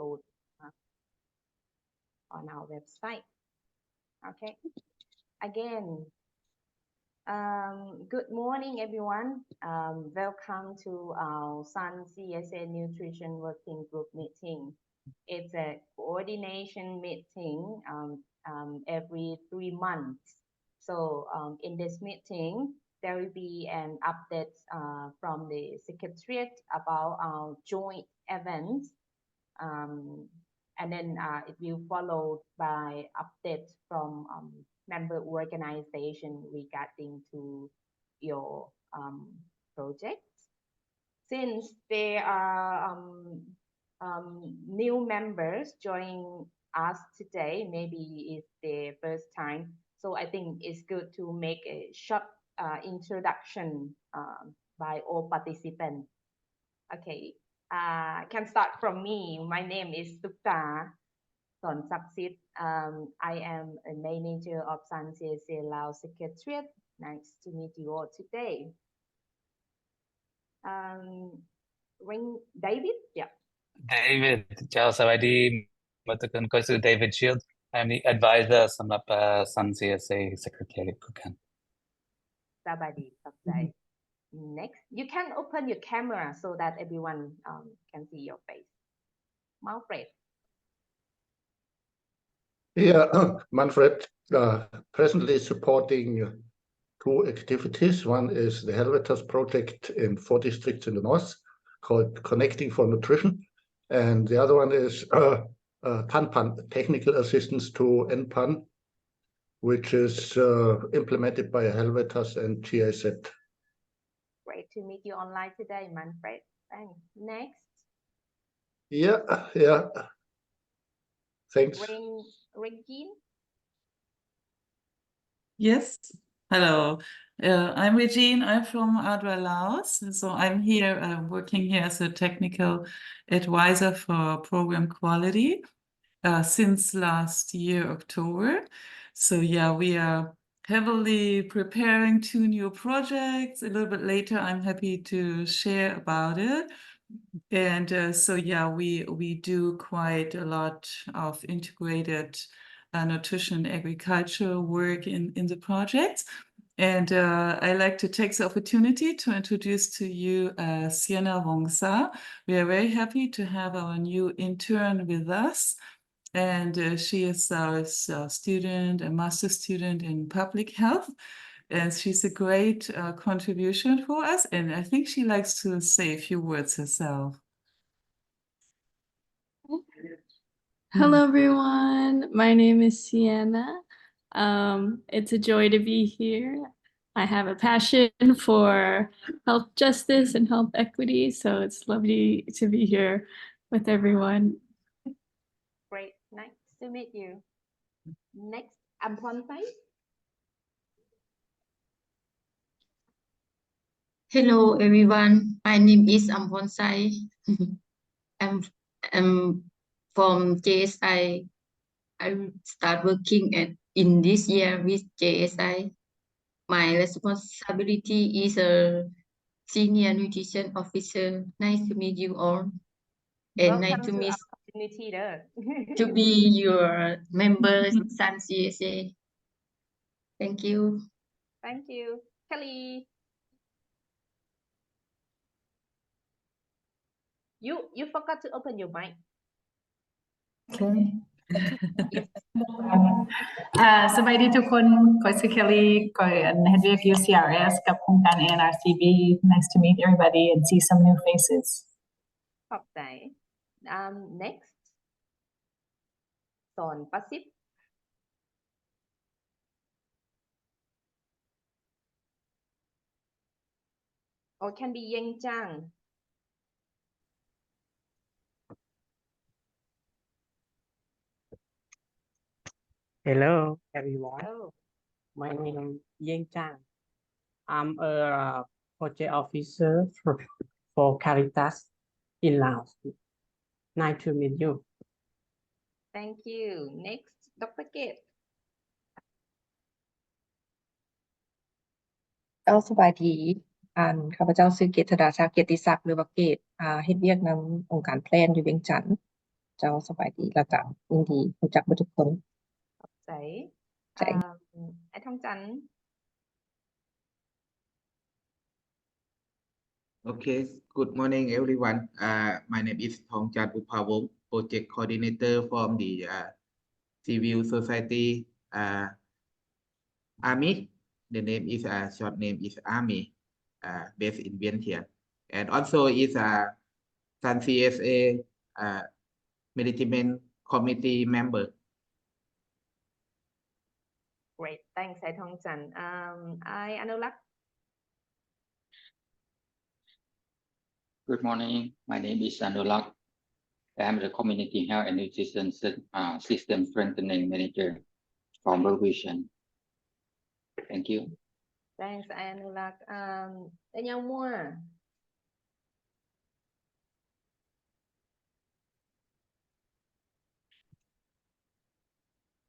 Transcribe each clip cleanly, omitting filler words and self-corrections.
upload on our website. Okay. Again, good morning, everyone. Welcome to our Sun CSA Nutrition Working Group meeting. It's a coordination meeting every 3 months. So in this meeting, there will be an update from the Secretariat about our joint events. And then it will followed by updates from member organization regarding to your projects. Since there are new members joining us today, maybe it's their first time. So I think it's good to make a short introduction by all participants. Okay, can start from me. My name is Sukta Sonsaksit. I am a manager of Sun CSA Lao Secretariat. Nice to meet you all today. David, yeah. David, chào สวัสดีมาทุกคนก็คือ David Shield I'm the advisor สำหรับ Sun CSA Secretariat ทุกคน สวัสดีครับใจ Next, you can open your camera so that everyone can see your face. Manfred. Yeah, Manfred, presently supporting 2 activities. One is the Helvetas project in 4 districts in the north called Connecting for Nutrition. And the other one is PAN, Technical Assistance to NPAN, which is implemented by Helvetas and GIZ. Great to meet you online today, Manfred. Thanks. Next. Yeah. Thanks. Regine? Yes. Hello. I'm Regine. I'm from Adwa, Laos. So I'm here working here as a technical advisor for program quality since last year, October. So yeah, we are heavily preparing 2 new projects. A little bit later, I'm happy to share about it. And so yeah, we do quite a lot of integrated nutrition agriculture work in the projects. And I like to take the opportunity to introduce to you Sienna Wongsa. We are very happy to have our new intern with us. And she is a student, a master student in public health. And she's a great contribution for us. And I think she likes to say a few words herself. Hello, everyone. My name is Sienna. It's a joy to be here. I have a passion for health justice and health equity, so it's lovely to be here with everyone. Great. Nice to meet you. Next, Amponsai. Hello, everyone. My name is Amponsai. I'm from JSI. I start working in this year with JSI. My responsibility is a senior nutrition officer. Nice to meet you all. And Welcome nice to to meet our community there. to be your member Sun CSA. Thank you. Thank you. Kelly. You forgot to open your mic. Okay. Yes. สวัสดีทุกคนก้อยชื่อ Kelly ก้อยเรียนอยู่ CRS กับโครงการ NRCB. Nice to meet everybody and see some new faces. ขอบใจ Next สอนประสิทธิ์ or can be Yeng Chang. Hello, everyone. Oh. My name is Yeng Chang. I'm a project officer for Caritas in Laos. Nice to meet you. Thank you. Next, Dr. Kate. สวัสดีข้าพเจ้าชื่อเกษดาชาเกียรติศักดิ์หรือว่าเกตเฮ็ดเวียกนำองค์การแพลนอยู่เวียงจันทน์ เจ้าสบายดีแล้วก็ยินดีรู้จักทุกคน ขอบใจ ใจ ไอ้ทองจันทร์ Okay, good morning, everyone. My name is Thongchan Upawong, project coordinator from the civil society Army. The name is short name is Army, based in Vientiane, and also is Sun CSA management committee member. Great thanks ไอ้ทองจันทร์I อนุรักษ์ Good morning. My name is Anurag. I am the Community Health and Nutrition System Strengthening Manager from World Vision. Thank you. thanks ไอ้อนุรักษ์ไอ้เยามั่ว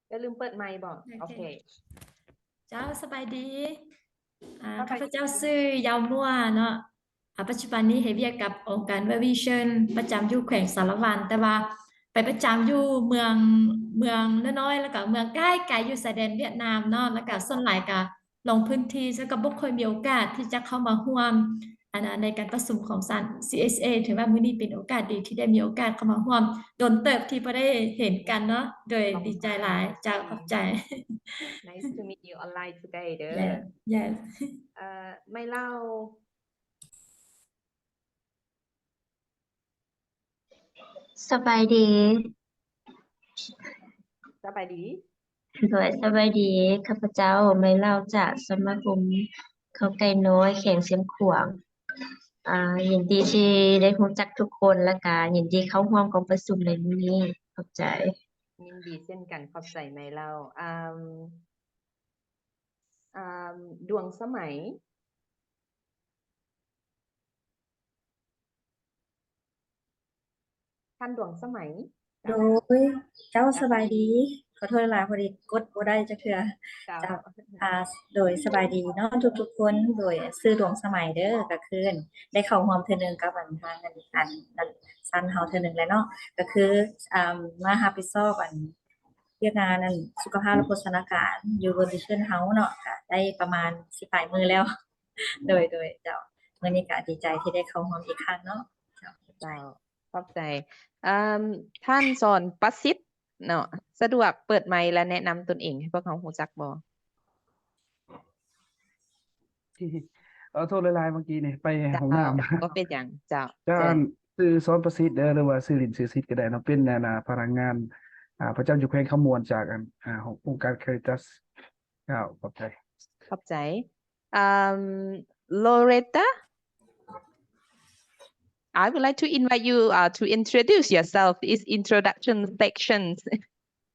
อย่าลืมเปิดไมค์บอกโอเค เจ้าสบายดี สบายดี ข้าพเจ้าชื่อยาวมั่วเนาะปัจจุบันนี้เฮ็ดเวียกกับองค์การ World Vision ประจำอยู่แขวงสารวัน แต่ว่าไปประจำอยู่เมืองน้อยๆแล้วก็เมืองใกล้ๆอยู่ชายแดนเวียดนามเนาะแล้วก็ส่วนหลายก็ลงพื้นที่ซึ่งก็บ่ค่อยมีโอกาสที่จะเข้ามาร่วมในการประชุมของศาล CSA ถือว่ามื้อนี้เป็นโอกาสดีที่ได้มีโอกาสเข้ามาร่วมโดนเติบที่บ่ได้เห็นกันเนาะโดยดีใจหลายเจ้าขอบใจ nice to meet you online today เด้อ yes yes ไม่เล่า สบายดี สบายดี ด้วยสบายดีข้าพเจ้าไม่เล่าจากสมาคมเขาไก่น้อยแข่งเสียมขวางยินดีที่ได้รู้จักทุกคนและก็ยินดีเข้าร่วมกองประชุมในมื้อนี้ขอบใจ ยินดีเช่นกันขอบใจไม่เล่าดวงสมัย ท่านดวงสมัย โดยเจ้าสบายดี ขอโทษหลายพอดีกดบ่ได้จักเทื่อ เจ้า เจ้าโดยสบายดีเนาะทุกๆคนโดยชื่อดวงสมัยเด้อก็คือได้เข้าร่วมเทื่อนึงกับทางสั้นเฮาเทื่อนึงแล้วเนาะก็คือมารับผิดชอบเรื่องงานสุขภาพและโภชนาการอยู่บนดิชั่นเฮาเนาะก็ได้ประมาณสิปลายมือแล้ว โดยเจ้ามื้อนี้ก็ดีใจที่ได้เข้าร่วมอีกครั้งเนาะ เจ้าขอบใจท่านสอนประสิทธิ์เนาะสะดวกเปิดไมค์และแนะนำตนเองให้พวกเขารู้จักบ่ โทษหลายๆเมื่อกี้นี่ไปห้องน้ำ ก็เป็นอย่างเจ้า จ้า เชิญ ชื่อซ้อนประสิทธิ์เด้อหรือว่าชื่อลินชื่อซิดก็ได้เนาะเป็นพนักงานประจำอยู่แขวงขมวนจากขององค์การ Caritas ขอบใจ ขอบใจ Loretta I would like to invite you to introduce yourself. It's introduction sections.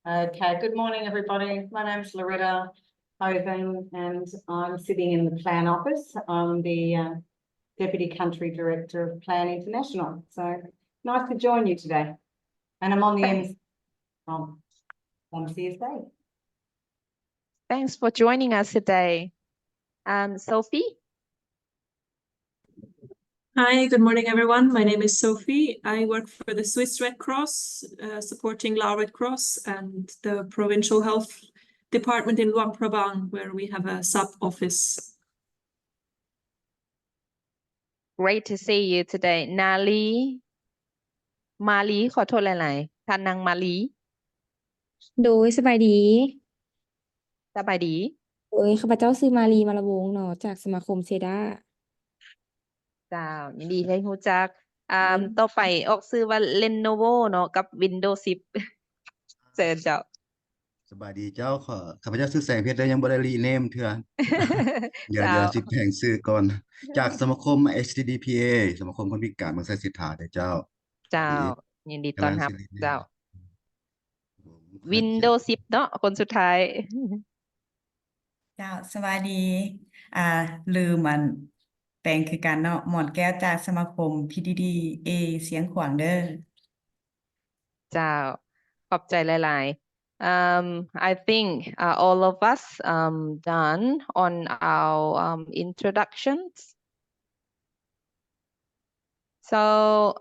Okay, good morning, everybody. My name is Loretta Hoven, and I'm sitting in the Plan Office. I'm the Deputy Country Director of Plan International. So nice to join you today. And I'm on the MC from CSA. Thanks for joining us today. Sophie? Hi, good morning, everyone. My name is Sophie. I work for the Swiss Red Cross, supporting Lao Red Cross and the Provincial Health Department in Luang Prabang, where we have a sub-office. Great to see you today. Nali มาลีขอโทษหลายๆท่านนางมาลีโดยสบายดีโดยข้าพเจ้าชื่อมาลีมาลวงเนาะจากสมาคมเซดาเจ้ายินดีให้รู้จักต่อไปออกชื่อว่า Lenovo เนาะกับ Windows 10 เชิญเจ้า สบายดีเจ้าข้าพเจ้าชื่อแสงเพชรแล้วยังบ่ได้รีเนมเทื่อ เดี๋ยว เจ้า สิแจ้งชื่อก่อน จากสมาคม HTDPA สมาคมคนพิการเมืองไซสิทธาเด้อเจ้า เจ้ายินดีต้อนรับ กำลังสิรีเนม เจ้า Windows 10 เนาะคนสุดท้าย เจ้าสวัสดีลืมแปลงคือกันเนาะหมอนแก้วจากสมาคม PDDA เสียงขวางเด้อ เจ้าขอบใจหลายๆI think all of us done on our introductions. So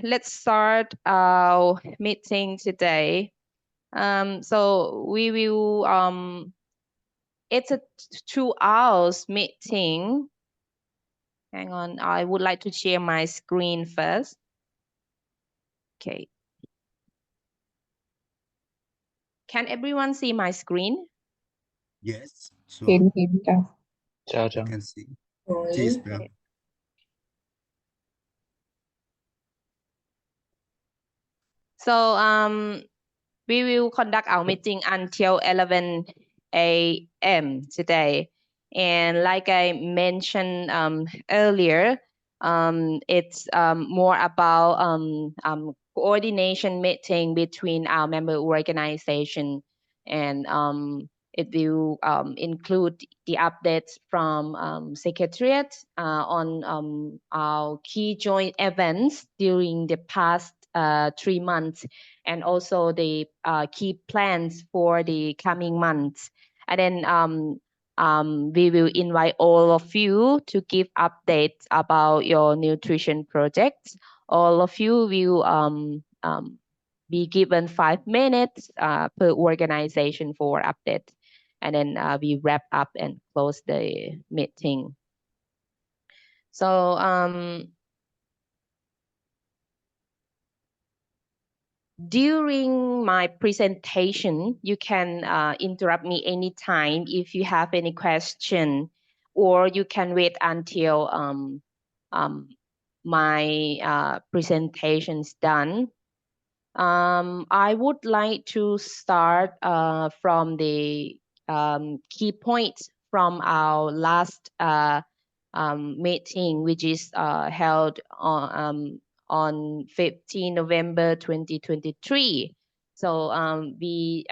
let's start our meeting today. So we will it's a 2 hours meeting. Hang on, I would like to share my screen first. Okay. Can everyone see my screen? Yes, เห็น sure. เห็นจ้ะ Chào You chào. can see. โอ้ย Cheers, bro. So we will conduct our meeting until 11 a.m. today. And like I mentioned earlier, it's more about coordination meeting between our member organization, and it will include the updates from Secretariat on our key joint events during the past 3 months, and also the key plans for the coming months. And then we will invite all of you to give updates about your nutrition projects. All of you will be given 5 minutes per organization for update. And then we wrap up and close the meeting. So during my presentation, you can interrupt me anytime if you have any question, or you can wait until my presentation's done. I would like to start from the key points from our last meeting, which is held on 15 November 2023. So we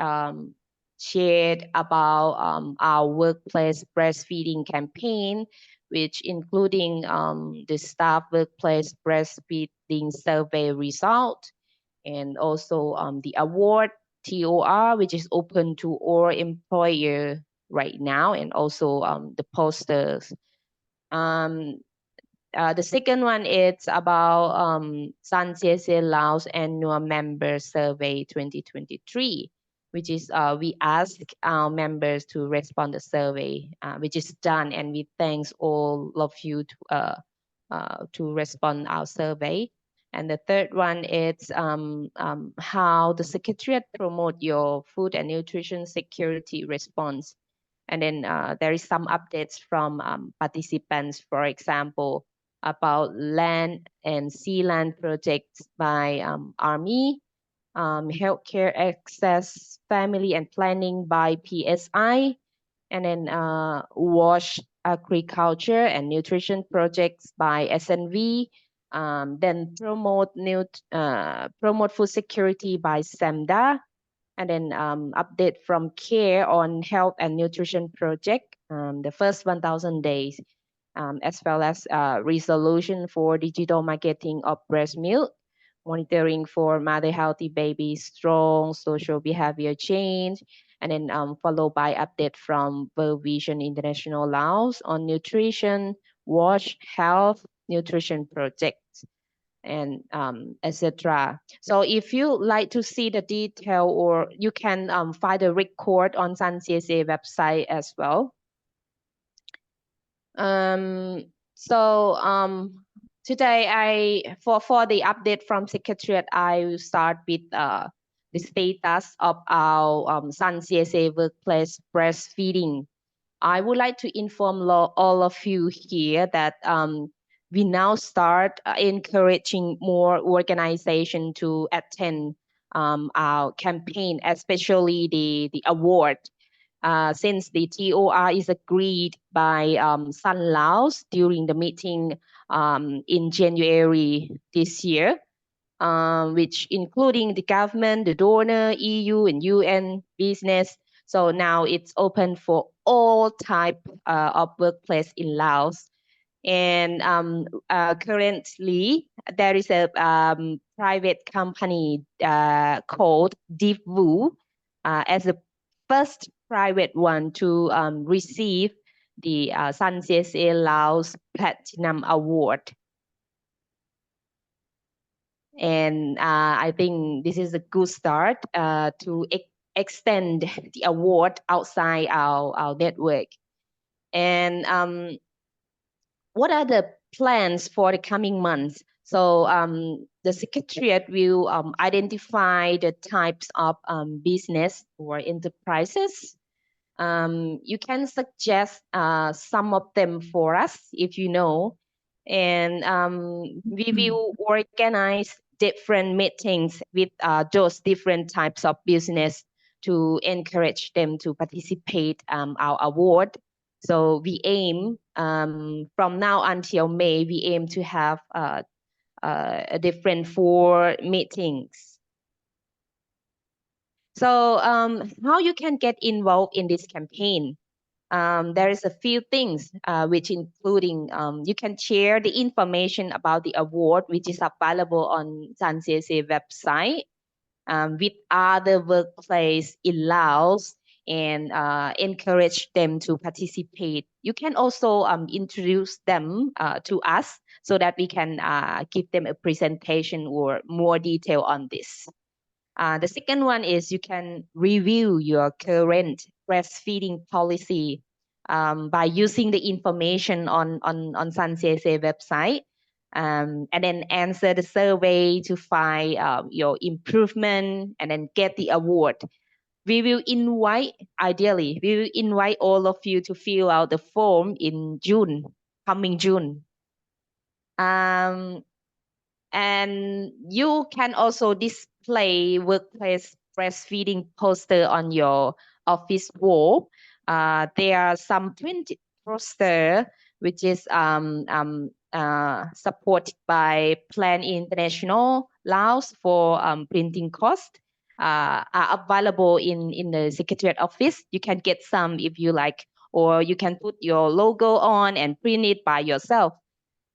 shared about our workplace breastfeeding campaign, which including the staff workplace breastfeeding survey result, and also the award TOR, which is open to all employer right now, and also the posters. The second one is about Sun CSA Laos Annual Member Survey 2023, which is we ask our members to respond to the survey, which is done, and we thanks all of you to respond our survey. And the third one is how the Secretariat promote your food and nutrition security response. And then there is some updates from participants, for example, about land and sea land projects by Army, healthcare access, family and planning by PSI, and then WASH agriculture and nutrition projects by SNV, then promote food security by SEMDA, and then update from CARE on health and nutrition project, the first 1,000 days, as well as resolution for digital marketing of breast milk, monitoring for mother healthy baby strong social behavior change, and then followed by update from World Vision International Laos on nutrition, WASH, health, nutrition projects, and etc. So if you like to see the detail, or you can find the record on Sun CSA website as well. Today for the update from Secretariat, I will start with the status of our Sun CSA workplace breastfeeding. I would like to inform all of you here that we now start encouraging more organization to attend our campaign, especially the award. Since the TOR is agreed by Sun Laos during the meeting in January this year, which including the government, the donor, EU and UN business. So now it's open for all type of workplace in Laos. And currently there is a private company called DeepVu as the first private one to receive the Sun CSA Laos Platinum Award. And I think this is a good start to extend the award outside our network. And what are the plans for the coming months? So the Secretariat will identify the types of business or enterprises. You can suggest some of them for us if you know. And we will organize different meetings with those different types of business to encourage them to participate our award. So we aim from now until May, we aim to have a different 4 meetings. So how you can get involved in this campaign? There is a few things which including you can share the information about the award which is available on Sun CSA website with other workplace in Laos and encourage them to participate. You can also introduce them to us so that we can give them a presentation or more detail on this. The second one is you can review your current breastfeeding policy by using the information on Sun CSA website and then answer the survey to find your improvement and then get the award. We will invite, ideally, we will invite all of you to fill out the form in June, coming June. And you can also display workplace breastfeeding poster on your office wall. There are some 20 poster which is supported by Plan International Laos for printing cost. Are available in the Secretariat office. You can get some if you like, or you can put your logo on and print it by yourself.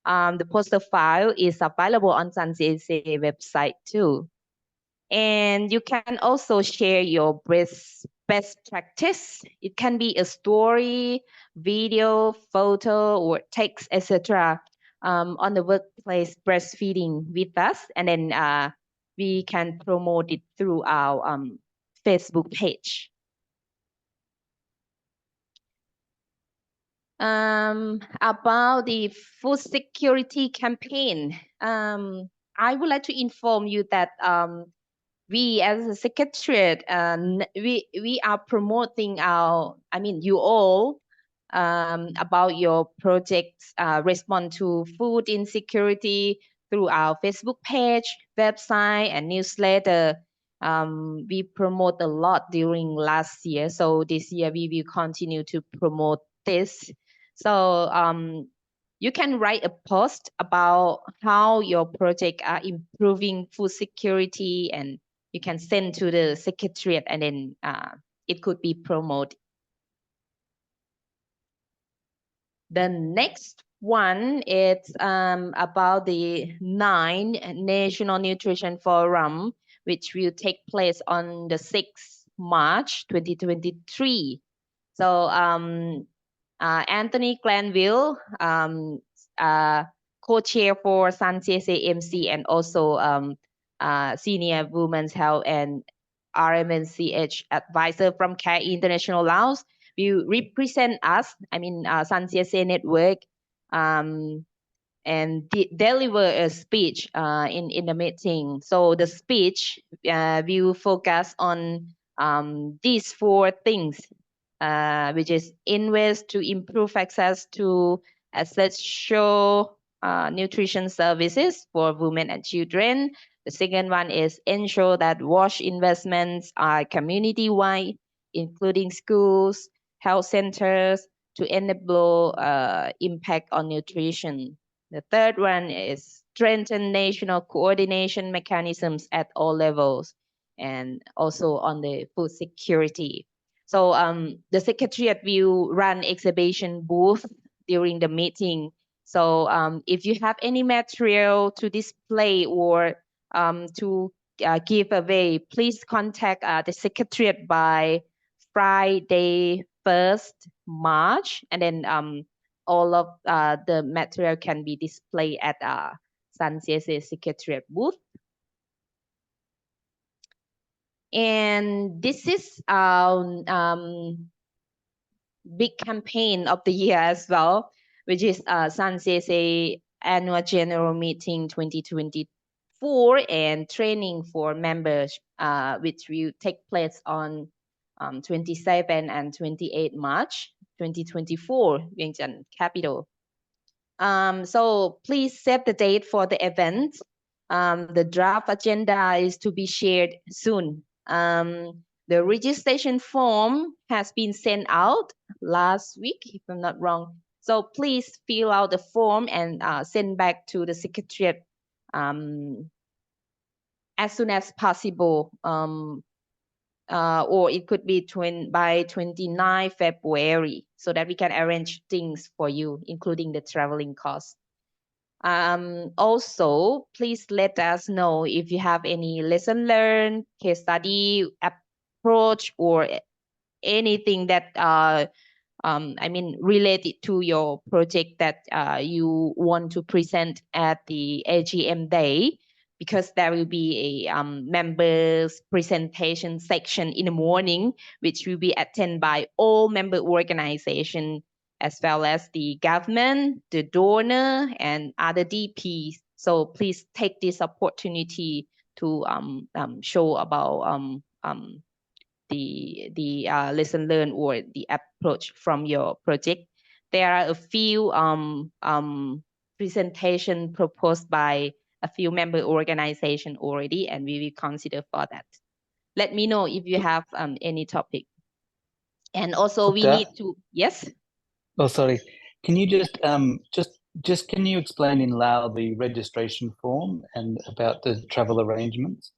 The poster file is available on Sun CSA website too. And you can also share your best practice. It can be a story, video, photo, or text, etc. On the workplace breastfeeding with us. And then we can promote it through our Facebook page. About the food security campaign, I would like to inform you that we as a secretariat, we are promoting you all about your projects respond to food insecurity through our Facebook page, website, and newsletter. We promote a lot during last year, so this year we will continue to promote this. So you can write a post about how your project are improving food security, and you can send to the secretariat, and then it could be promoted. The next one is about the 9th National Nutrition Forum, which will take place on the 6th March 2023. So Anthony Glanville, co-chair for Sun CSA MC and also senior women's health and RMNCH advisor from Care International Laos, will represent us, Sun CSA network, and deliver a speech in the meeting. So the speech will focus on these 4 things, which is invest to improve access to essential nutrition services for women and children. The second one is ensure that WASH investments are community-wide, including schools, health centers, to enable impact on nutrition. The third one is strengthen national coordination mechanisms at all levels and also on the food security. So the Secretariat will run exhibition booth during the meeting. So if you have any material to display or to give away, please contact the Secretariat by Friday 1st March, and then all of the material can be displayed at Sun CSA Secretariat booth. And this is big campaign of the year as well, which is Sun CSA Annual General Meeting 2024 and training for members, which will take place on 27 and 28 March 2024, Vientiane Capital. So please set the date for the event. The draft agenda is to be shared soon. The registration form has been sent out last week, if I'm not wrong. So please fill out the form and send back to the secretariat as soon as possible. Or it could be by 29 February so that we can arrange things for you, including the traveling costs. Also, please let us know if you have any lesson learned, case study, approach, or anything that related to your project that you want to present at the AGM day, because there will be a members presentation section in the morning, which will be attended by all member organizations as well as the government, the donor, and other DPs. So please take this opportunity to show about the lesson learned or the approach from your project. There are a few presentation proposed by a few member organization already, and we will consider for that. Let me know if you have any topic. And also we need to, yes? Oh, sorry. Can you just can you explain in Lao the registration form and about the travel arrangements?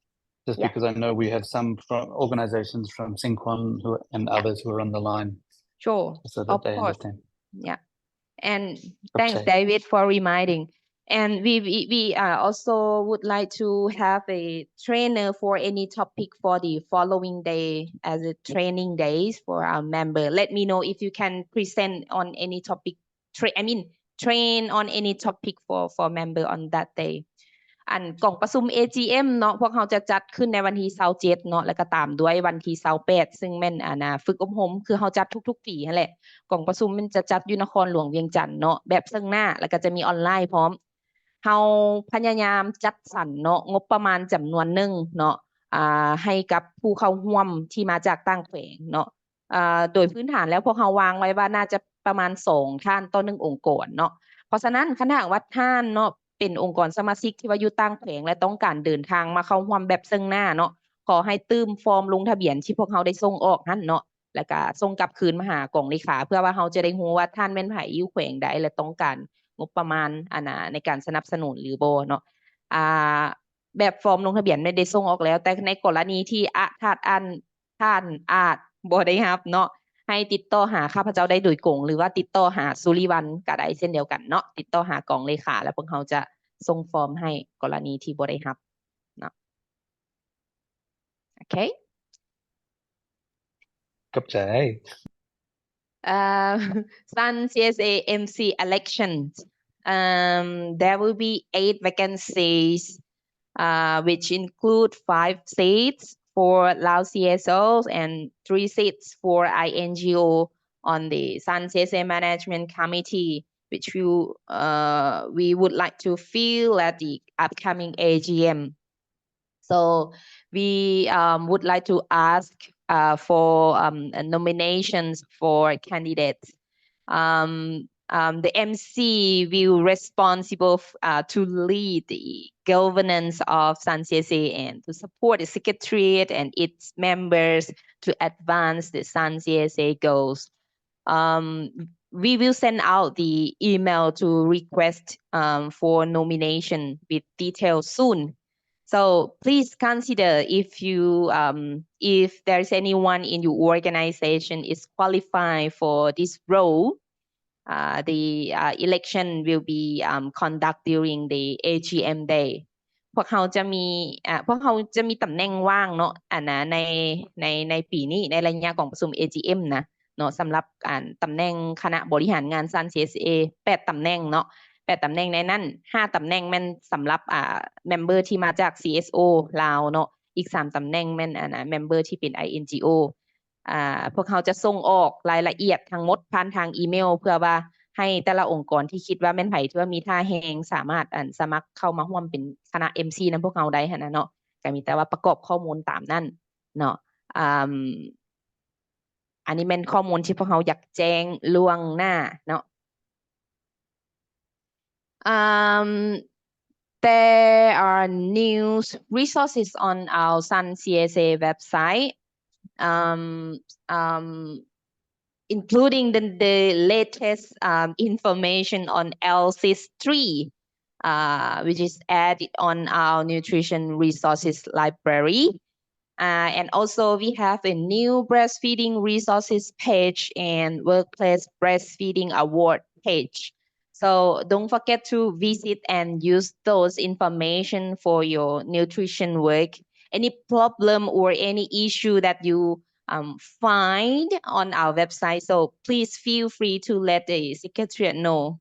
Just because I know we have some from organizations from Sinquan and others who are on the line. Sure, so that they understand. Yeah, and thanks, David, for reminding. And we also would like to have a trainer for any topic for the following day as a training days for our member. Let me know if you can present on any topic. Train on any topic for member on that day. กล่องประชุม AGM เนาะพวกเขาจะจัดขึ้นในวันที่27เนาะแล้วก็ตามด้วยวันที่28ซึ่งแม่นฝึกอบรมคือเขาจัดทุกๆปีนั่นแหละกล่องประชุมมันจะจัดอยู่นครหลวงเวียงจันทน์เนาะแบบซึ่งหน้าแล้วก็จะมีออนไลน์พร้อมเฮาพยายามจัดสรรเนาะงบประมาณจำนวนหนึ่งเนาะให้กับผู้เข้าร่วมที่มาจากต่างแขวงเนาะโดยพื้นฐานแล้วพวกเขาวางไว้ว่าน่าจะประมาณ2ท่านต่อ1องค์กรเนาะเพราะฉะนั้นคณะวัดท่านเนาะเป็นองค์กรสมาชิกที่ว่าอยู่ต่างแขวงและต้องการเดินทางมาเข้าร่วมแบบซึ่งหน้าเนาะขอให้ตื้มฟอร์มลงทะเบียนที่พวกเขาได้ส่งออกนั่นเนาะแล้วก็ส่งกลับคืนมาหากองเลขาเพื่อว่าเขาจะได้รู้ว่าท่านเป็นไผอยู่แขวงใดและต้องการงบประมาณในการสนับสนุนหรือบ่เนาะแบบฟอร์มลงทะเบียนไม่ได้ส่งออกแล้วแต่ในกรณีที่ท่านอาจบ่ได้รับเนาะให้ติดต่อหาข้าพเจ้าได้โดยตรงหรือว่าติดต่อหาสุริวัลย์ก็ได้เช่นเดียวกันเนาะติดต่อหากองเลขาแล้วพวกเขาจะส่งฟอร์มให้กรณีที่บ่ได้รับเนาะโอเคกับใจSun CSA MC elections there will be 8 vacancies which include 5 seats for Lao CSOs and 3 seats for INGO on the Sun CSA Management Committee, which we would like to fill at the upcoming AGM. So we would like to ask for nominations for candidates. The MC will responsible to lead the governance of Sun CSA and to support the secretariat and its members to advance the Sun CSA goals. We will send out the email to request for nomination with details soon. So please consider if there is anyone in your organization is qualified for this role. The election will be conducted during the AGM day พวกเขาจะมีตำแหน่งว่างเนาะในปีนี้ในระยะของประชุม AGM นะเนาะสำหรับตำแหน่งคณะบริหารงาน Sun CSA 8 ตำแหน่งเนาะ8 ตำแหน่งในนั้น5 ตำแหน่งมันสำหรับเมมเบอร์ที่มาจาก CSO ลาวเนาะ อีก3ตำแหน่งแม่นmember ที่เป็น INGO พวกเขาจะส่งออกรายละเอียดทั้งหมดผ่านทางอีเมลเพื่อว่าให้แต่ละองค์กรที่คิดว่าแม่นไผที่ว่ามีท่าแฮงสามารถสมัครเข้ามาร่วมเป็นคณะ MC นำพวกเขาได้หั่นน่ะเนาะก็มีแต่ว่าประกอบข้อมูลตามนั้นเนาะอันนี้เป็นข้อมูลที่พวกเขาอยากแจ้งล่วงหน้าเนาะthere are news resources on our Sun CSA website including the latest information on LSIS-3 which is added on our nutrition resources library. And also we have a new breastfeeding resources page and workplace breastfeeding award page. So don't forget to visit and use those information for your nutrition work. Any problem or any issue that you find on our website, so please feel free to let the secretariat know.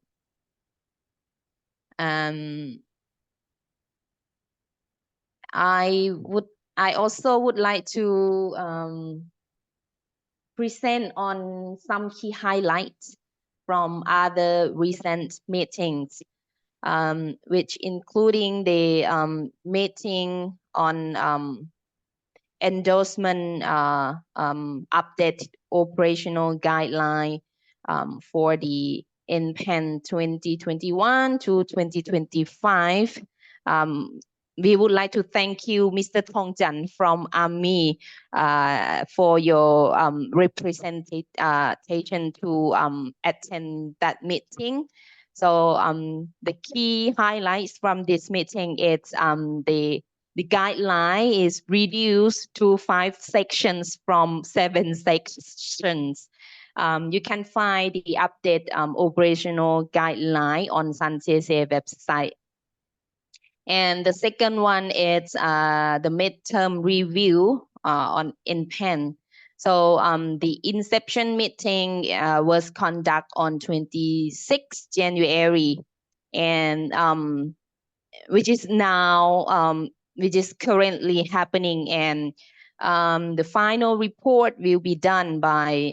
I also would like to present on some key highlights from other recent meetings, which including the meeting on endorsement updated operational guideline for the NPAN 2021 to 2025. We would like to thank you, Mr. Thongjan from ARMY, for your representation to attend that meeting. So the key highlights from this meeting is the guideline is reduced to 5 sections from 7 sections. You can find the updated operational guideline on Sun CSA website. And the second one is the midterm review on NPAN. So the inception meeting was conducted on 26 January, and which is now which is currently happening, and the final report will be done by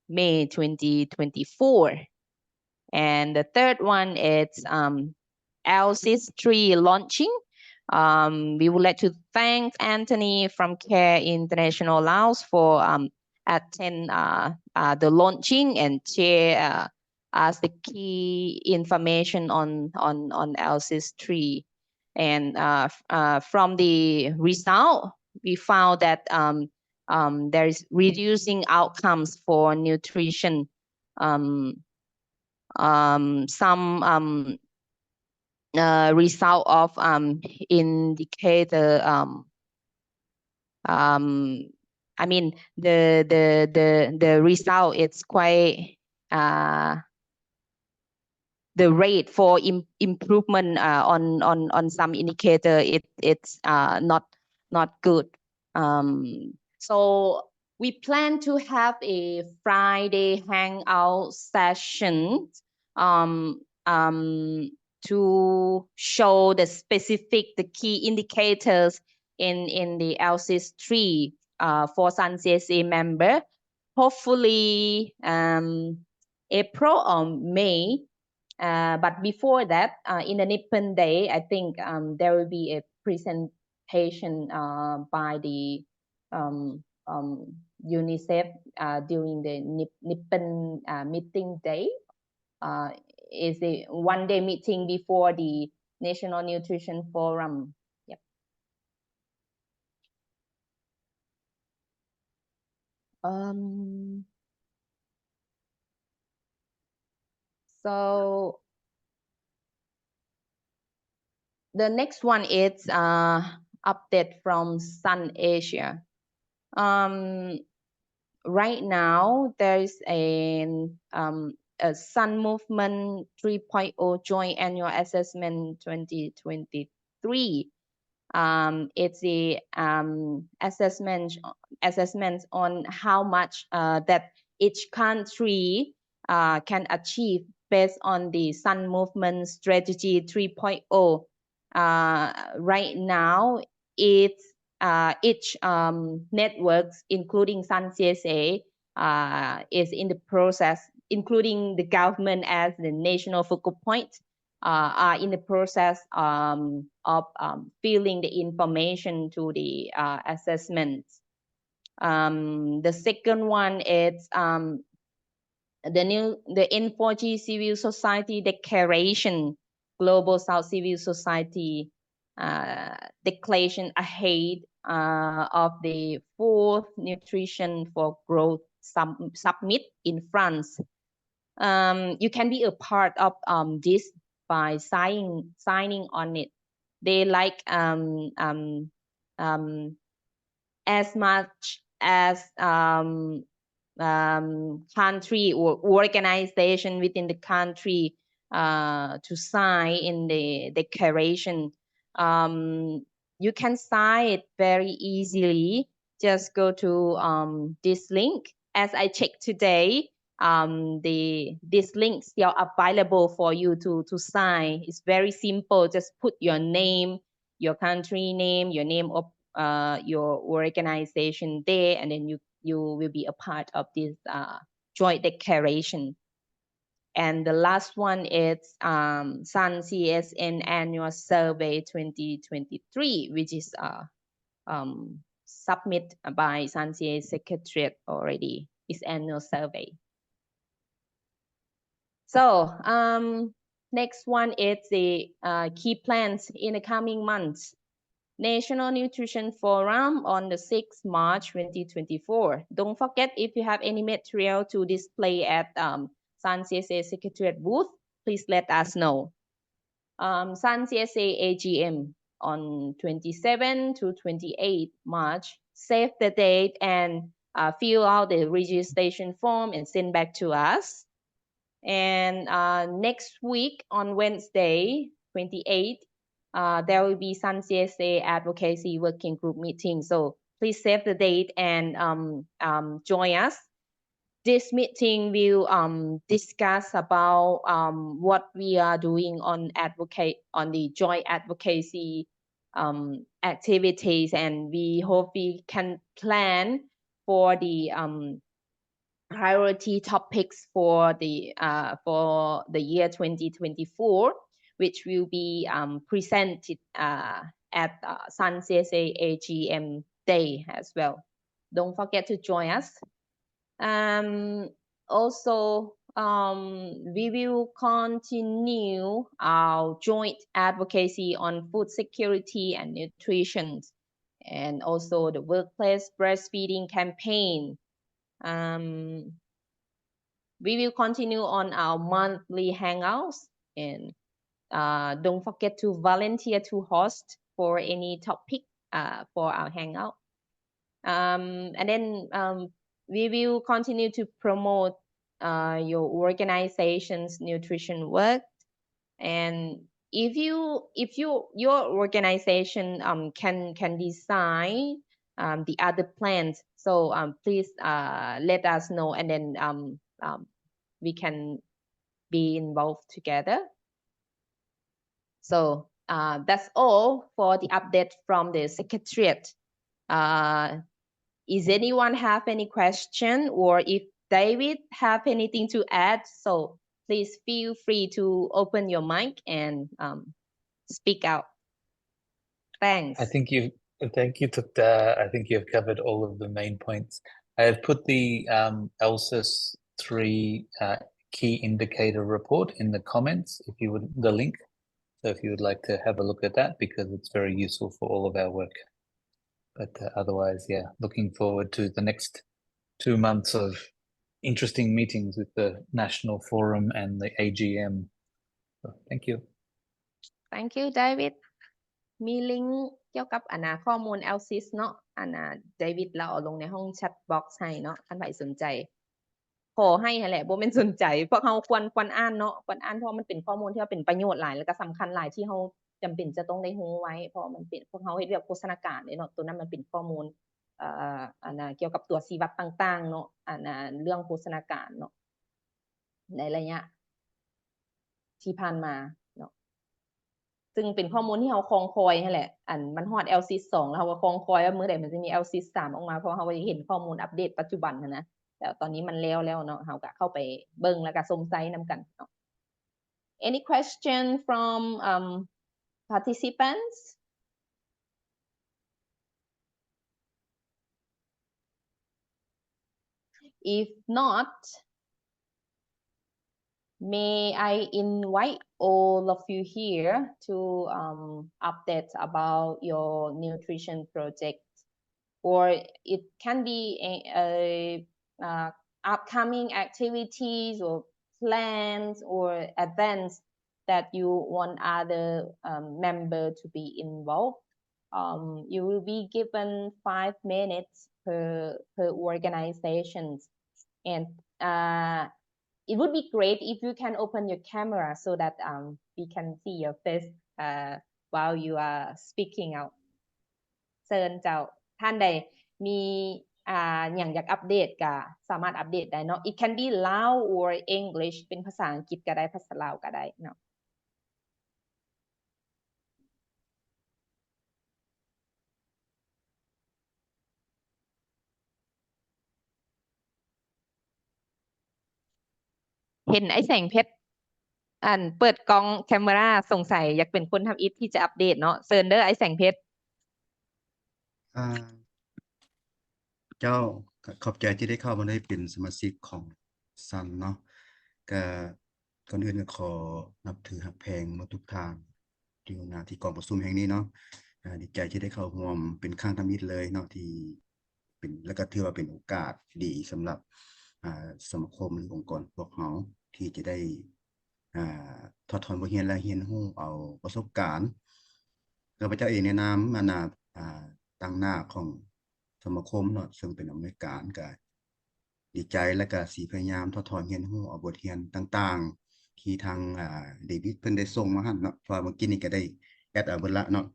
May 2024. And the third one is LSIS-3 launching. We would like to thank Anthony from CARE International Laos for attend the launching and share as the key information on LSIS-3. And from the result, we found that there is reducing outcomes for nutrition. Some result of indicator I mean the result is quite the rate for improvement on some indicator it's not good. So we plan to have a Friday hangout session to show the specific, the key indicators in the LSIS-3 for Sun CSA member. Hopefully April or May. But before that, in the Nippon Day, I think there will be a presentation by the UNICEF during the Nippon meeting day. Is a one-day meeting before the National Nutrition Forum. Yep. So the next one is update from Sun Asia. Right now there is a Sun Movement 3.0 Joint Annual Assessment 2023. It's the assessments on how much that each country can achieve based on the Sun Movement Strategy 3.0. Right now, it's each networks, including Sun CSA, is in the process, including the government as the national focal point, are in the process of filling the information to the assessments. The second one is the N4G Civil Society Declaration, Global South Civil Society Declaration ahead of the 4th Nutrition for Growth Summit in France. You can be a part of this by signing on it. They like as much as country or organization within the country to sign in the declaration. You can sign it very easily. Just go to this link. As I checked today, this link still available for you to sign. It's very simple. Just put your name, your country name, your name of your organization there, and then you will be a part of this joint declaration. And the last one is Sun CSN Annual Survey 2023, which is submitted by Sun CSA Secretariat already, its annual survey. So next one is the key plans in the coming months. National Nutrition Forum on the 6th March 2024. Don't forget, if you have any material to display at Sun CSA Secretariat booth, please let us know. Sun CSA AGM on 27 to 28 March. Save the date and fill out the registration form and send back to us. And next week on Wednesday, 28, there will be Sun CSA Advocacy Working Group meeting. So please save the date and join us. This meeting will discuss about what we are doing on the joint advocacy activities, and we hope we can plan for the priority topics for the year 2024, which will be presented at Sun CSA AGM Day as well. Don't forget to join us. Also, we will continue our joint advocacy on food security and nutrition, and also the workplace breastfeeding campaign. We will continue on our monthly hangouts, and don't forget to volunteer to host for any topic for our hangout. And then we will continue to promote your organization's nutrition work. And if your organization can design the other plans, so please let us know, and then we can be involved together. So that's all for the update from the Secretariat. Is anyone have any question, or if David have anything to add? So please feel free to open your mic and speak out. Thanks. Thank you, Dr. I think you've covered all of the main points. I have put the ELSIS 3 key indicator report in the comments, if you would, the link. So if you would like to have a look at that, because it's very useful for all of our work. But otherwise, yeah, looking forward to the next 2 months of interesting meetings with the National Forum and the AGM. So, thank you. Thank you, David. มีลิงก์เกี่ยวกับข้อมูล ELSIS เนาะDavid เราเอาลงในห้องแชทบ็อกซ์ให้เนาะท่านใครสนใจขอให้แหละบ่แม่นสนใจพวกเขาควรอ่านเนาะควรอ่านเพราะมันเป็นข้อมูลที่เป็นประโยชน์หลายแล้วก็สำคัญหลายที่เขาจำเป็นจะต้องได้รู้ไว้เพราะมันเป็นพวกเขาเฮ็ดเรื่องโฆษณาการเนาะตัวนั้นมันเป็นข้อมูลเกี่ยวกับตัวชีวัดต่างๆเนาะเรื่องโฆษณาการเนาะในระยะที่ผ่านมาเนาะ ซึ่งเป็นข้อมูลที่เราคองคอยนั่นแหละมันฮอด LSIS 2แล้วเราก็คองคอยว่ามื้อใดมันจะมี LSIS 3ออกมาเพราะเราเห็นข้อมูลอัปเดตปัจจุบันนะแต่ตอนนี้มันแล้วเนาะเราก็เข้าไปเบิ่งแล้วก็สงสัยนำกันเนาะ Any question from participants? If not, may I invite all of you here to update about your nutrition project, or it can be a upcoming activities or plans or events that you want other member to be involved. You will be given 5 minutes per organization, and it would be great if you can open your camera so that we can see your face while you are speaking out เชิญเจ้าท่านใดมีอย่างอยากอัปเดตก็สามารถอัปเดตได้เนาะ It can be Lao or English เป็นภาษาอังกฤษก็ได้ภาษาลาวก็ได้เนาะเห็นไอ้แสงเพชรเปิดกล้องแคมเมราสงสัยอยากเป็นคนทำอิฐที่จะอัปเดตเนาะเชิญเด้อไอ้แสงเพชรเจ้าขอบใจที่ได้เข้ามาได้เป็นสมาชิกของซันเนาะก็ก่อนอื่นก็ขอนับถือหักแพงมาทุกทางที่งานที่กองประชุมแห่งนี้เนาะดีใจที่ได้เข้าร่วมเป็นข้างทมิตรเลยเนาะที่เป็นแล้วก็ถือว่าเป็นโอกาสดีสำหรับสมาคมหรือองค์กรพวกเราที่จะได้ทอดถอนบทเรียนและเรียนรู้เอาประสบการณ์ข้าพเจ้าเองในนามตั้งหน้าของสมาคมเนาะซึ่งเป็นอำนวยการก็ดีใจและก็สิพยายามทอดถอนเรียนรู้เอาบทเรียนต่างๆที่ทางเดวิดเพิ่นได้ส่งมาหั่นเนาะเพราะเมื่อกี้นี้ก็ได้แอดเอาเบิดละเนาะ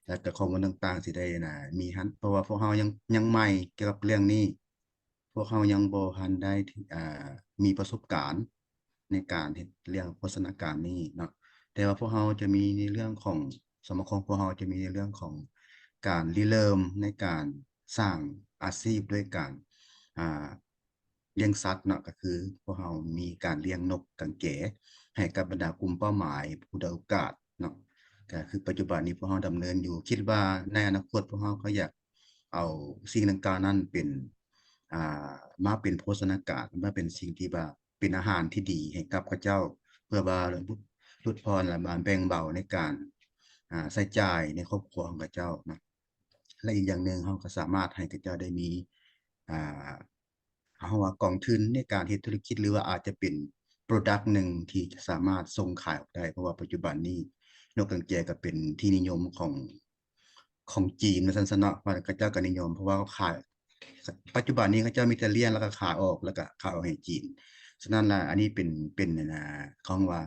แล้วก็ข้อมูลต่างๆสิได้มีหั่นเพราะว่าพวกเรายังใหม่เกี่ยวกับเรื่องนี้พวกเรายังบ่ทันได้มีประสบการณ์ในการเฮ็ดเรื่องโภชนาการนี้เนาะแต่ว่าพวกเราจะมีในเรื่องของสมาคมพวกเราจะมีในเรื่องของการริเริ่มในการสร้างอาชีพด้วยการเลี้ยงสัตว์เนาะก็คือพวกเรามีการเลี้ยงนกกังเขนให้กับบรรดากลุ่มเป้าหมายผู้ด้อยโอกาสเนาะก็คือปัจจุบันนี้พวกเราดำเนินอยู่คิดว่าในอนาคตพวกเราก็อยากเอาสิ่งต่างๆนั้นเป็นมาเป็นโภชนาการมาเป็นสิ่งที่ว่าเป็นอาหารที่ดีให้กับเขาเจ้าเพื่อว่าลดพรและแบ่งเบาในการใช้จ่ายในครอบครัวของเขาเจ้านะและอีกอย่างหนึ่งเขาก็สามารถให้เขาเจ้าได้มีเขาว่ากองทุนในการเฮ็ดธุรกิจหรือว่าอาจจะเป็น product หนึ่งที่จะสามารถส่งขายออกได้เพราะว่าปัจจุบันนี้นกกังเขนก็เป็นที่นิยมของจีนว่าซั่นซะเนาะว่าเขาเจ้าก็นิยมเพราะว่าเขาขายปัจจุบันนี้เขาเจ้ามีแต่เลี้ยงแล้วก็ขายออกแล้วก็ขายออกให้จีนฉะนั้นล่ะอันนี้เป็นของว่า